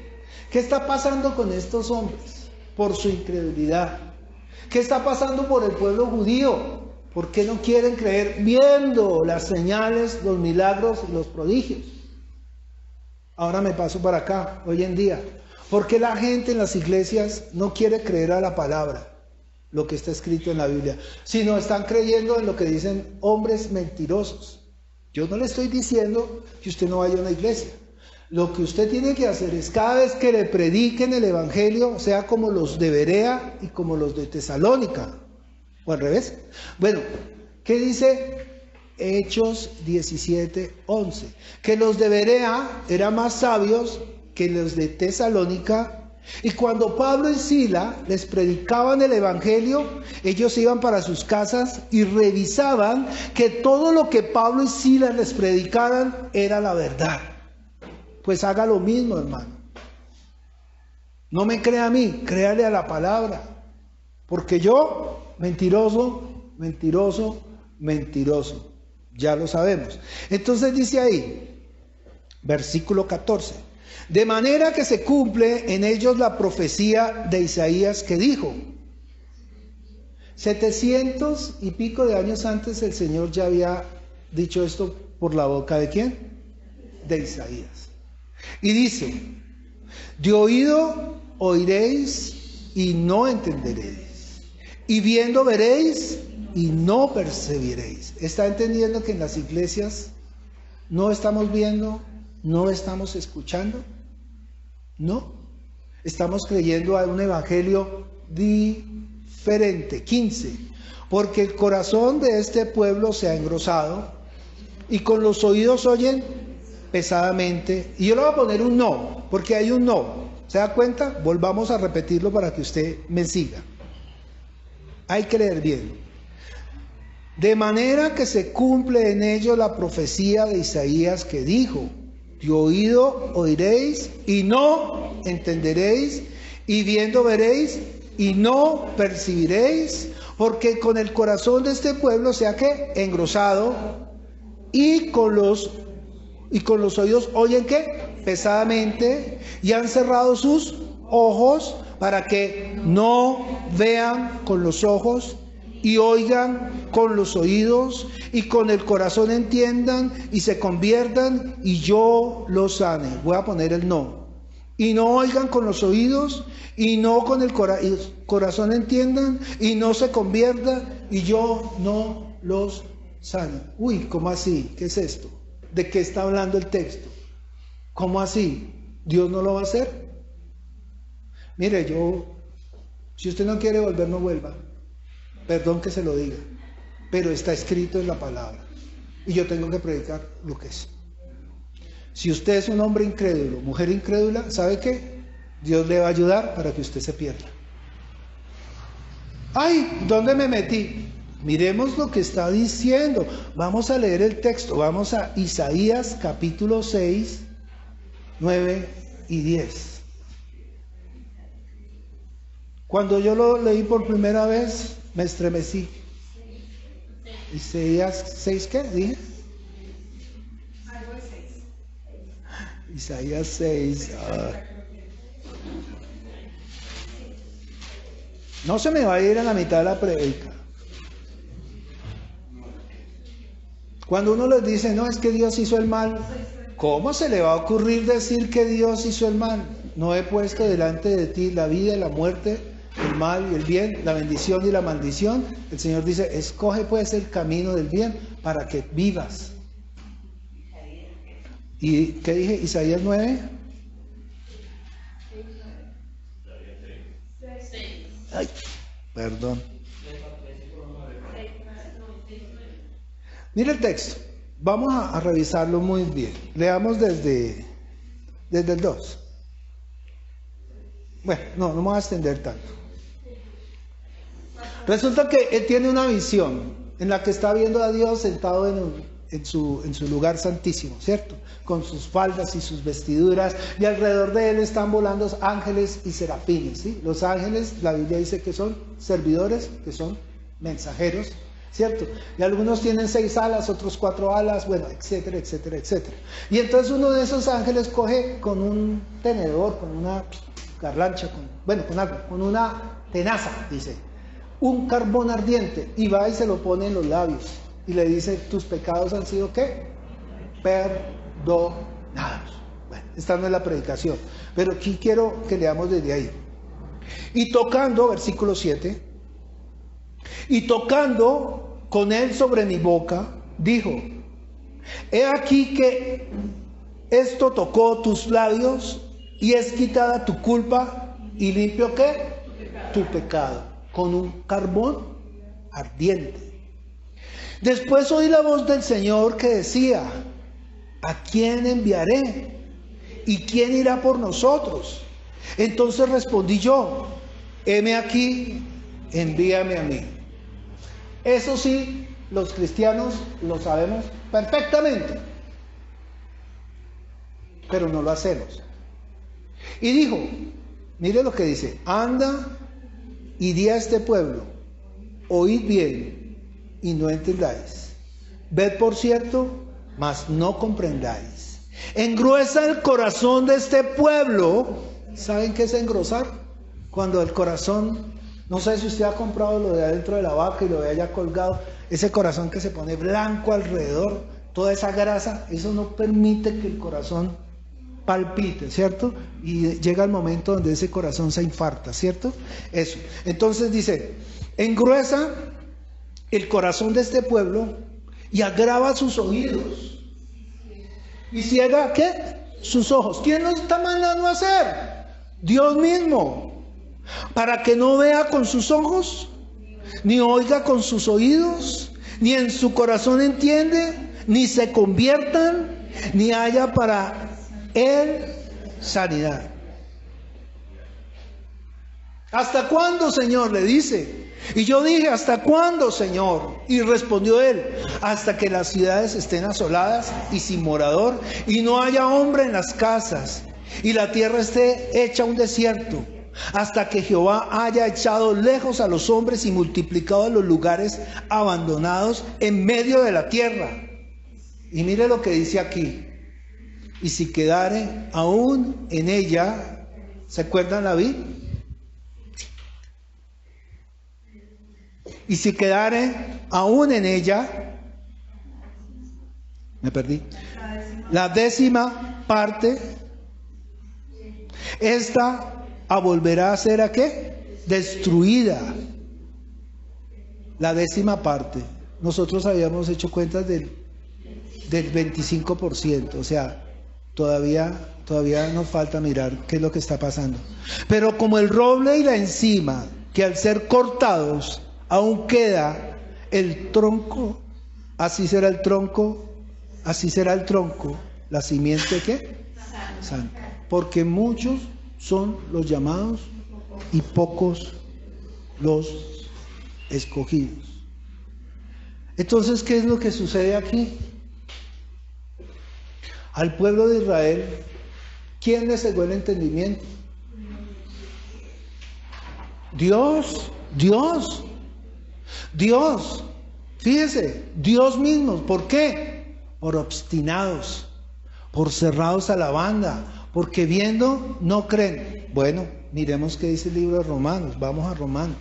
¿Qué está pasando con estos hombres? Por su incredulidad. ¿Qué está pasando por el pueblo judío? ¿Por qué no quieren creer viendo las señales, los milagros y los prodigios? Ahora me paso para acá, hoy en día. ¿Por qué la gente en las iglesias no quiere creer a la palabra, lo que está escrito en la Biblia, sino están creyendo en lo que dicen hombres mentirosos? Yo no le estoy diciendo que usted no vaya a una iglesia. Lo que usted tiene que hacer es cada vez que le prediquen el evangelio, sea como los de Berea y como los de Tesalónica, o al revés. Bueno, ¿qué dice Hechos 17, 11? Que los de Berea eran más sabios que los de Tesalónica. Y cuando Pablo y Sila les predicaban el evangelio, ellos iban para sus casas y revisaban que todo lo que Pablo y Sila les predicaran era la verdad. Pues haga lo mismo, hermano. No me crea a mí, créale a la palabra. Porque yo, mentiroso, mentiroso, mentiroso. Ya lo sabemos. Entonces dice ahí, versículo 14. De manera que se cumple en ellos la profecía de Isaías que dijo. 700 y pico de años antes el Señor ya había dicho esto por la boca ¿de quién? De Isaías. Y dice, de oído oiréis y no entenderéis. Y viendo veréis y no percibiréis. ¿Está entendiendo que en las iglesias no estamos viendo, no estamos escuchando? No, estamos creyendo a un evangelio diferente. 15, porque el corazón de este pueblo se ha engrosado y con los oídos oyen pesadamente. Y yo le voy a poner un no, porque hay un no. ¿Se da cuenta? Volvamos a repetirlo para que usted me siga. Hay que leer bien. De manera que se cumple en ello la profecía de Isaías que dijo, de oído oiréis y no entenderéis, y viendo veréis y no percibiréis, porque con el corazón de este pueblo se ha que engrosado y con los oídos oyen que pesadamente, y han cerrado sus ojos para que no vean con los ojos y oigan con los oídos y con el corazón entiendan y se conviertan y yo los sane. Voy a poner el no. Y no oigan con los oídos y no con el corazón entiendan y no se conviertan y yo no los sane. Uy, ¿cómo así? ¿Qué es esto? ¿De qué está hablando el texto? ¿Cómo así? ¿Dios no lo va a hacer? Mire, si usted no quiere volver, no vuelva. Perdón que se lo diga, pero está escrito en la palabra y yo tengo que predicar lo que es. Si usted es un hombre incrédulo, mujer incrédula, ¿sabe qué? Dios le va a ayudar para que usted se pierda. ¡Ay! ¿Dónde me metí? Miremos lo que está diciendo. Vamos a leer el texto. Vamos a Isaías capítulo 6, 9 y 10. Cuando yo lo leí por primera vez, me estremecí. Isaías 6, ¿qué? ¿Dije? Isaías 6. No se me va a ir a la mitad de la predica. Cuando uno les dice, no, es que Dios hizo el mal, ¿cómo se le va a ocurrir decir que Dios hizo el mal? No he puesto delante de ti la vida y la muerte, el mal y el bien, la bendición y la maldición. El Señor dice, escoge pues el camino del bien para que vivas. ¿Y qué dije? Isaías 9. Ay, perdón. Mire el texto. Vamos a revisarlo muy bien. Leamos desde el 2. Bueno, no me voy a extender tanto. Resulta que él tiene una visión en la que está viendo a Dios sentado en su lugar santísimo, ¿cierto? Con sus faldas y sus vestiduras, y alrededor de él están volando ángeles y serafines, ¿sí? Los ángeles, la Biblia dice que son servidores, que son mensajeros, ¿cierto? Y algunos tienen 6 alas, otros 4 alas, bueno, etcétera, etcétera, etcétera. Y entonces uno de esos ángeles coge con un tenedor, con una garlancha, con una tenaza, dice, un carbón ardiente, y va y se lo pone en los labios y le dice, tus pecados han sido ¿qué? Perdonados. Bueno, esta no es la predicación, pero aquí quiero que leamos desde ahí. Y tocando, versículo 7, y tocando con él sobre mi boca, dijo, he aquí que esto tocó tus labios y es quitada tu culpa y limpio ¿qué? Tu pecado. Con un carbón ardiente. Después oí la voz del Señor que decía, ¿a quién enviaré? ¿y quién irá por nosotros? Entonces respondí yo, heme aquí, envíame a mí. Eso sí, los cristianos lo sabemos perfectamente, pero no lo hacemos. Y dijo, mire lo que dice, anda y di a este pueblo, oíd bien y no entendáis, ved por cierto, mas no comprendáis. Engruesa el corazón de este pueblo. ¿Saben qué es engrosar? Cuando el corazón, no sé si usted ha comprado lo de adentro de la vaca y lo ve allá colgado, ese corazón que se pone blanco alrededor, toda esa grasa, eso no permite que el corazón palpite, ¿cierto? Y llega el momento donde ese corazón se infarta, ¿cierto? Eso. Entonces dice, engruesa el corazón de este pueblo y agrava sus oídos. ¿Y ciega qué? Sus ojos. ¿Quién lo está mandando a hacer? Dios mismo. Para que no vea con sus ojos, ni oiga con sus oídos, ni en su corazón entiende, ni se conviertan, ni haya para él sanidad. ¿Hasta cuándo, Señor?, le dice. Y yo dije, ¿hasta cuándo, Señor? Y respondió él, hasta que las ciudades estén asoladas y sin morador, y no haya hombre en las casas, y la tierra esté hecha un desierto, hasta que Jehová haya echado lejos a los hombres y multiplicado los lugares abandonados en medio de la tierra. Y mire lo que dice aquí. Y si quedare aún en ella, ¿se acuerdan la vid? Y si quedare aún en ella, me perdí, la 10ª parte, esta volverá a ser ¿a qué? Destruida. La 10ª parte. Nosotros habíamos hecho cuentas del 25%, o sea, todavía nos falta mirar qué es lo que está pasando. Pero como el roble y la encima, que al ser cortados, aún queda el tronco, así será el tronco, la simiente ¿qué? Santa. Porque muchos son los llamados y pocos los escogidos. Entonces, ¿qué es lo que sucede aquí? Al pueblo de Israel, ¿quién le cegó el entendimiento? Dios. Fíjese, Dios mismo. ¿Por qué? Por obstinados, por cerrados a la banda, porque viendo no creen. Bueno, miremos qué dice el libro de Romanos. Vamos a Romanos.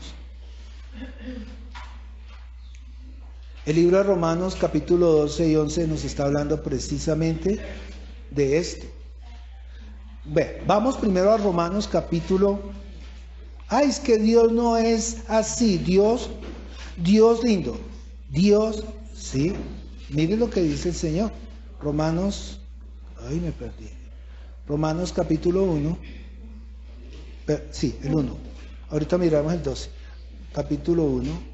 El libro de Romanos capítulo 12 y 11 nos está hablando precisamente de esto. Vamos primero a Romanos capítulo... Ay, es que Dios no es así. Dios lindo. Dios, sí. Mire lo que dice el Señor. Romanos... Ay, me perdí. Romanos capítulo 1. Sí, el 1. Ahorita miramos el 12. Capítulo 1.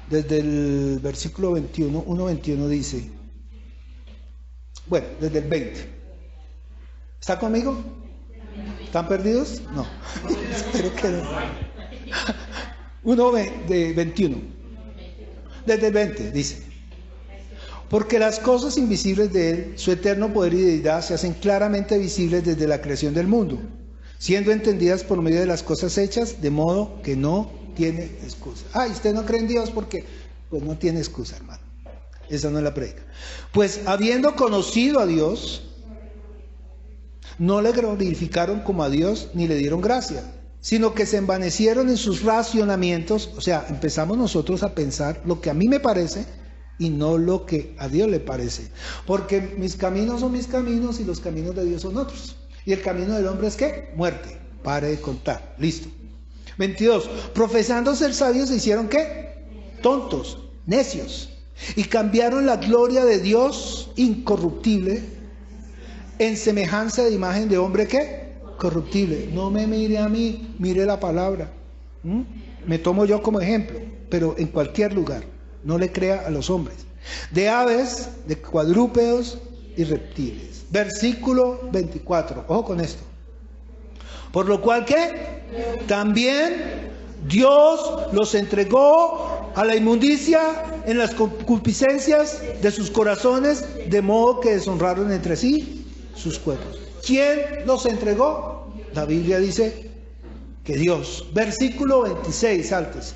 Desde el versículo 21, 1:21 dice, bueno, desde el 20. ¿Está conmigo? ¿Están perdidos? No. Espero que no. 1 de 21. Desde el 20 dice, porque las cosas invisibles de Él, su eterno poder y deidad, se hacen claramente visibles desde la creación del mundo, siendo entendidas por medio de las cosas hechas, de modo que no tiene excusa. Ay, usted no cree en Dios porque, pues no tiene excusa, hermano. Esa no es la predica. Pues habiendo conocido a Dios, no le glorificaron como a Dios ni le dieron gracia, sino que se envanecieron en sus racionamientos. O sea, empezamos nosotros a pensar lo que a mí me parece y no lo que a Dios le parece. Porque mis caminos son mis caminos y los caminos de Dios son otros. Y el camino del hombre es ¿qué? Muerte. Pare de contar. Listo. 22. Profesando ser sabios se hicieron ¿qué? Tontos, necios. Y cambiaron la gloria de Dios incorruptible en semejanza de imagen de hombre ¿qué? Corruptible. No me mire a mí, mire la palabra. Me tomo yo como ejemplo, pero en cualquier lugar. No le crea a los hombres. De aves, de cuadrúpedos y reptiles. Versículo 24, ojo con esto. Por lo cual, ¿qué? También Dios los entregó a la inmundicia en las concupiscencias de sus corazones, de modo que deshonraron entre sí sus cuerpos. ¿Quién los entregó? La Biblia dice que Dios. Versículo 26, saltes.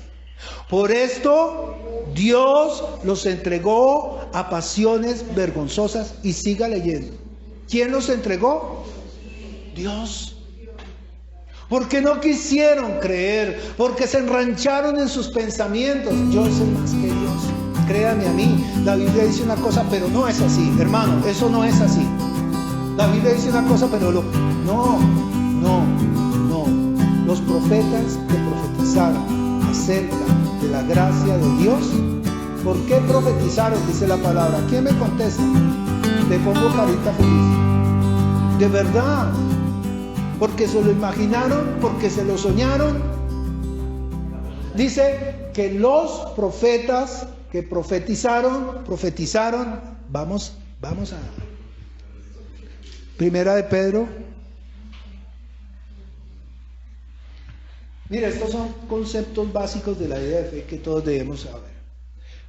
Por esto Dios los entregó a pasiones vergonzosas. Y siga leyendo. ¿Quién los entregó? Dios. Porque no quisieron creer, porque se enrancharon en sus pensamientos. Yo soy más que Dios. Créame a mí. La Biblia dice una cosa, pero no es así. Hermano, eso no es así. La Biblia dice una cosa, pero no. Los profetas que profetizaron acerca de la gracia de Dios, ¿por qué profetizaron? Dice la palabra. ¿Quién me contesta? Le pongo carita feliz. De verdad. Porque se lo imaginaron, porque se lo soñaron. Dice que los profetas que profetizaron. Vamos a Primera de Pedro. Mira, estos son conceptos básicos de la vida de fe que todos debemos saber.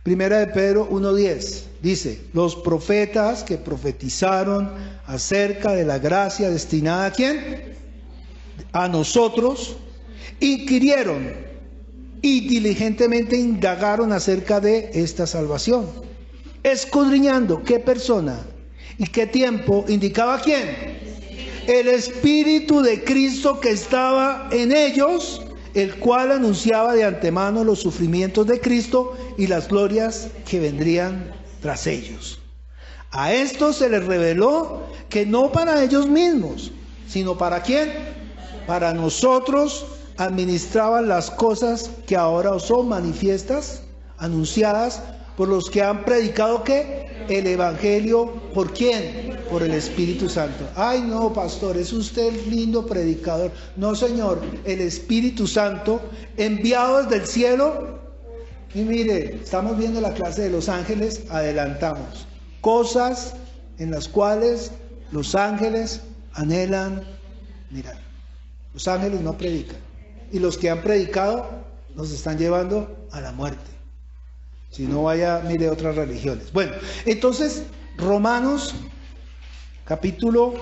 Primera de Pedro 1:10 dice: los profetas que profetizaron acerca de la gracia destinada ¿a quién? A nosotros, inquirieron y diligentemente indagaron acerca de esta salvación, escudriñando qué persona y qué tiempo indicaba quién. El Espíritu de Cristo que estaba en ellos, el cual anunciaba de antemano los sufrimientos de Cristo y las glorias que vendrían tras ellos. A estos se les reveló que no para ellos mismos, sino para ¿quién? Para nosotros administraban las cosas que ahora os son manifiestas, anunciadas por los que han predicado ¿qué? El Evangelio. ¿Por quién? Por el Espíritu Santo. Ay no, pastor, es usted lindo predicador. No, señor, el Espíritu Santo enviado desde el cielo. Y mire, estamos viendo la clase de los ángeles, adelantamos. Cosas en las cuales los ángeles anhelan mirar. Los ángeles no predican. Y los que han predicado nos están llevando a la muerte. Si no, vaya, mire otras religiones. Bueno, entonces, Romanos, capítulo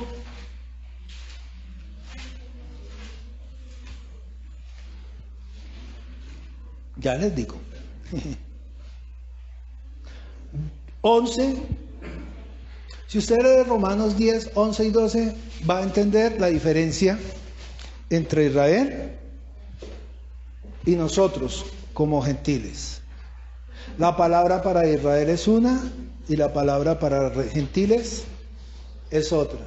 11. Si usted lee Romanos 10, 11 y 12, va a entender la diferencia entre Israel y nosotros como gentiles. La palabra para Israel es una y la palabra para gentiles es otra.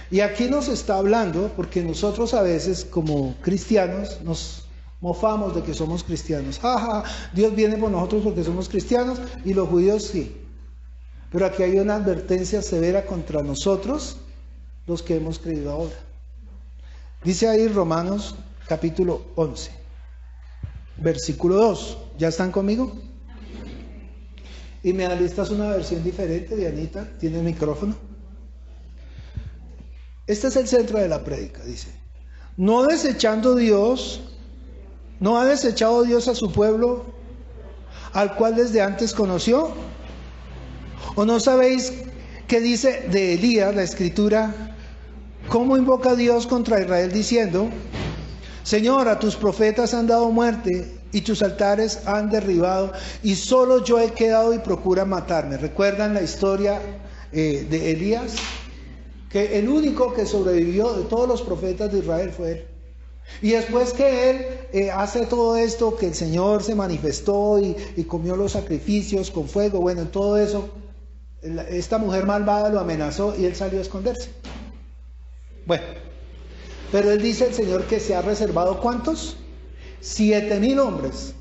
Y aquí nos está hablando, porque nosotros a veces como cristianos nos mofamos de que somos cristianos. Jaja, Dios viene por nosotros porque somos cristianos y los judíos sí. Pero aquí hay una advertencia severa contra nosotros, los que hemos creído ahora. Dice ahí Romanos capítulo 11, versículo 2. ¿Ya están conmigo? Y me alistas una versión diferente, Dianita. ¿Tiene el micrófono? Este es el centro de la prédica, dice. No ha desechado Dios a su pueblo, al cual desde antes conoció. ¿O no sabéis qué dice de Elías la escritura? ¿Cómo invoca a Dios contra Israel diciendo: Señor, a tus profetas han dado muerte y tus altares han derribado, y solo yo he quedado y procura matarme? ¿Recuerdan la historia de Elías? Que el único que sobrevivió de todos los profetas de Israel fue él. Y después que él hace todo esto, que el Señor se manifestó y comió los sacrificios con fuego, bueno, en todo eso, esta mujer malvada lo amenazó y él salió a esconderse. Bueno, pero él dice el Señor que se ha reservado ¿cuántos? 7,000 hombres.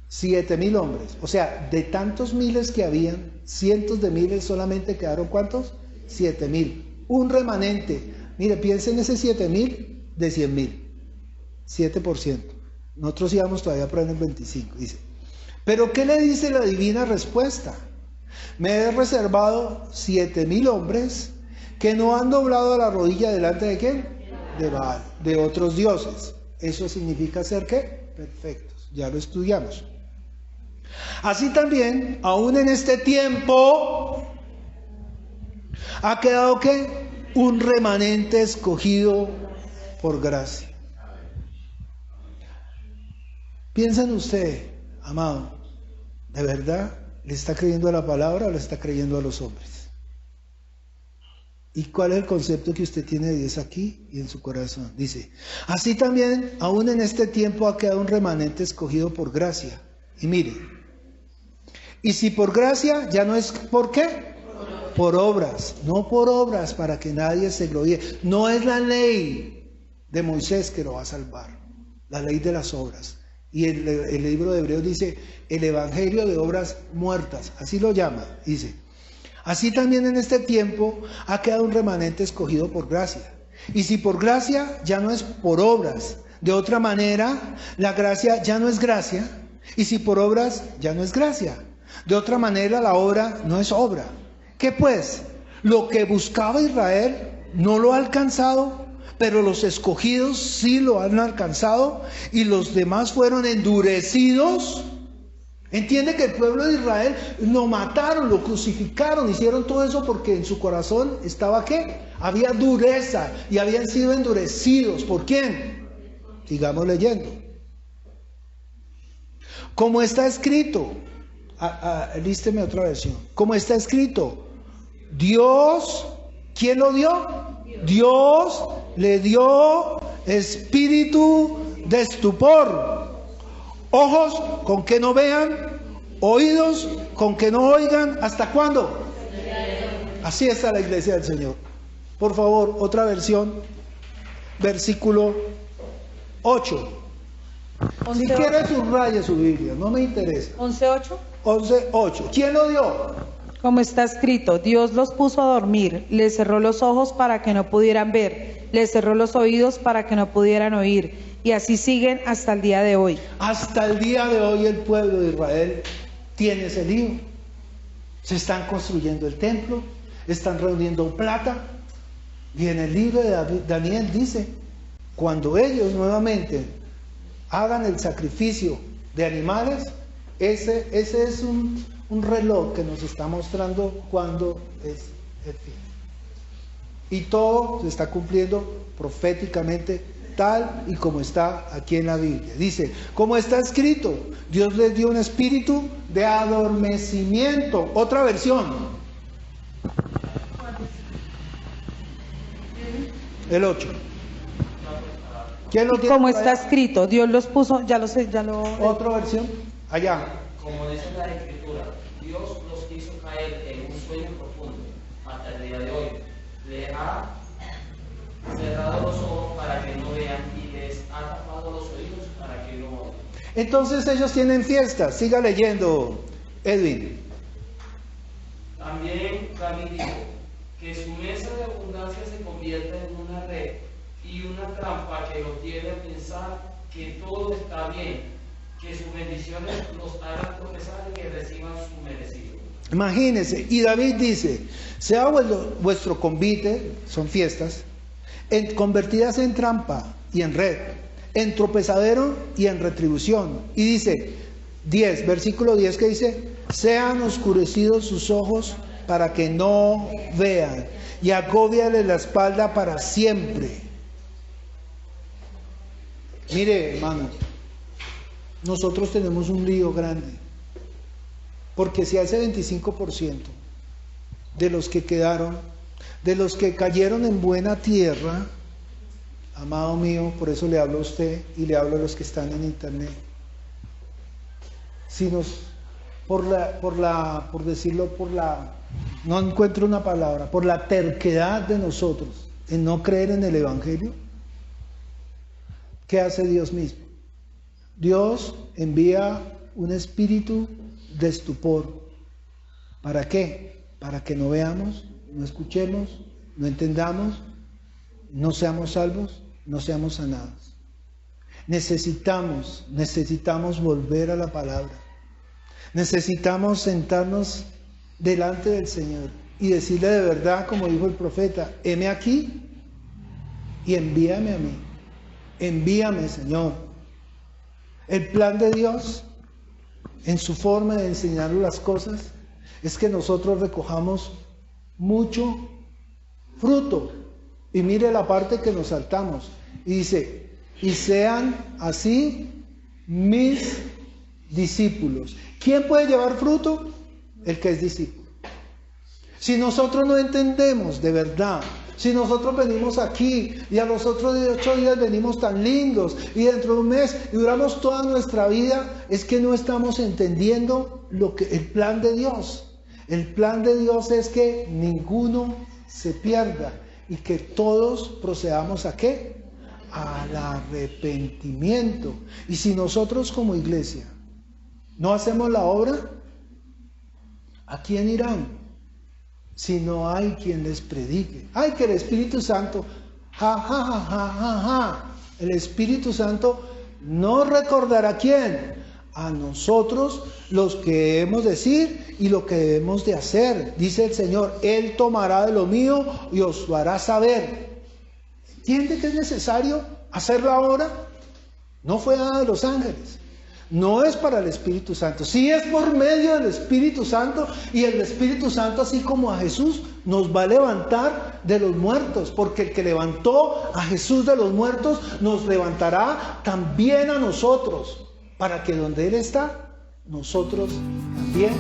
7,000 hombres. O sea, de tantos miles que habían, cientos de miles, solamente quedaron ¿cuántos? 7,000. Un remanente. Mire, piensen en ese 7,000 de 100,000. 7%. Nosotros íbamos todavía por el 25. Dice. Pero ¿qué le dice la divina respuesta? Me he reservado 7,000 hombres que no han doblado la rodilla delante de ¿quién? De Baal, de otros dioses. Eso significa ser ¿qué? Perfectos. Ya lo estudiamos. Así también, aún en este tiempo, ha quedado ¿qué? Un remanente escogido por gracia. Piensen usted, amado, ¿de verdad le está creyendo a la palabra o le está creyendo a los hombres? ¿Y cuál es el concepto que usted tiene de Dios aquí y en su corazón? Dice, así también, aún en este tiempo ha quedado un remanente escogido por gracia. Y mire, y si por gracia, ya no es ¿por qué? Por obras, no por obras para que nadie se gloríe. No es la ley de Moisés que lo va a salvar, la ley de las obras. Y el libro de Hebreos dice, el evangelio de obras muertas, así lo llama, dice. Así también en este tiempo ha quedado un remanente escogido por gracia. Y si por gracia, ya no es por obras. De otra manera, la gracia ya no es gracia. Y si por obras, ya no es gracia. De otra manera, la obra no es obra. ¿Qué pues? Lo que buscaba Israel no lo ha alcanzado, pero los escogidos sí lo han alcanzado y los demás fueron endurecidos. Entiende que el pueblo de Israel lo mataron, lo crucificaron, hicieron todo eso porque en su corazón estaba ¿qué? Había dureza y habían sido endurecidos. ¿Por quién? Sigamos leyendo. Como está escrito, lísteme otra versión. Como está escrito, Dios, ¿quién lo dio? Dios le dio espíritu de estupor, ojos con que no vean, oídos con que no oigan. ¿Hasta cuándo? Así está la iglesia del Señor. Por favor, otra versión, versículo 8. Si quiere subraye su Biblia, no me interesa. 11:8. 11:8. ¿Quién lo dio? Como está escrito, Dios los puso a dormir, les cerró los ojos para que no pudieran ver, les cerró los oídos para que no pudieran oír, y así siguen hasta el día de hoy. Hasta el día de hoy el pueblo de Israel tiene ese lío. Se están construyendo el templo, están reuniendo plata, y en el libro de Daniel dice, cuando ellos nuevamente hagan el sacrificio de animales, ese es un reloj que nos está mostrando cuándo es el fin. Y todo se está cumpliendo proféticamente tal y como está aquí en la Biblia. Dice, como está escrito, Dios les dio un espíritu de adormecimiento. Otra versión. El 8. ¿Quién lo tiene? Como está escrito, Dios los puso, ya lo sé, ya lo... Otra versión. Allá. Como dice la Escritura, Dios los hizo caer en un sueño profundo hasta el día de hoy. Les ha cerrado los ojos para que no vean y les ha tapado los oídos para que no oigan. Entonces ellos tienen fiestas. Siga leyendo, Edwin. También David dijo que su mesa de abundancia se convierta en una red y una trampa que los lleve a pensar que todo está bien, que sus bendiciones los hagan tropezar y que reciban su merecido. Imagínense, y David dice, sea vuestro convite, son fiestas, convertidas en trampa y en red, en tropezadero y en retribución. Y dice, 10, versículo 10 que dice, sean oscurecidos sus ojos para que no vean, y agóbiale la espalda para siempre. Mire, hermano, nosotros tenemos un lío grande, porque si ese 25% de los que quedaron, de los que cayeron en buena tierra, amado mío, por eso le hablo a usted y le hablo a los que están en internet, si nos, no encuentro una palabra, por la terquedad de nosotros en no creer en el Evangelio, ¿qué hace Dios mismo? Dios envía un espíritu de estupor. ¿Para qué? Para que no veamos, no escuchemos, no entendamos, no seamos salvos, no seamos sanados. Necesitamos volver a la palabra. Necesitamos sentarnos delante del Señor y decirle de verdad, como dijo el profeta, heme aquí y envíame a mí. Envíame, Señor. El plan de Dios, en su forma de enseñarnos las cosas, es que nosotros recojamos mucho fruto. Y mire la parte que nos saltamos. Y dice, y sean así mis discípulos. ¿Quién puede llevar fruto? El que es discípulo. Si nosotros no entendemos de verdad, si nosotros venimos aquí y a los otros 8 días venimos tan lindos y dentro de un mes y duramos toda nuestra vida, es que no estamos entendiendo el plan de Dios. El plan de Dios es que ninguno se pierda y que todos procedamos ¿a qué? Al arrepentimiento. Y si nosotros como iglesia no hacemos la obra, ¿a quién irán? Si no hay quien les predique. Ay, que el Espíritu Santo, el Espíritu Santo no recordará a quién, a nosotros los que debemos decir y lo que debemos de hacer. Dice el Señor, Él tomará de lo mío y os lo hará saber. ¿Entiende que es necesario hacerlo ahora? No fue dada de los ángeles. No es para el Espíritu Santo. Sí es por medio del Espíritu Santo, y el Espíritu Santo, así como a Jesús, nos va a levantar de los muertos, porque el que levantó a Jesús de los muertos nos levantará también a nosotros, para que donde Él está, nosotros también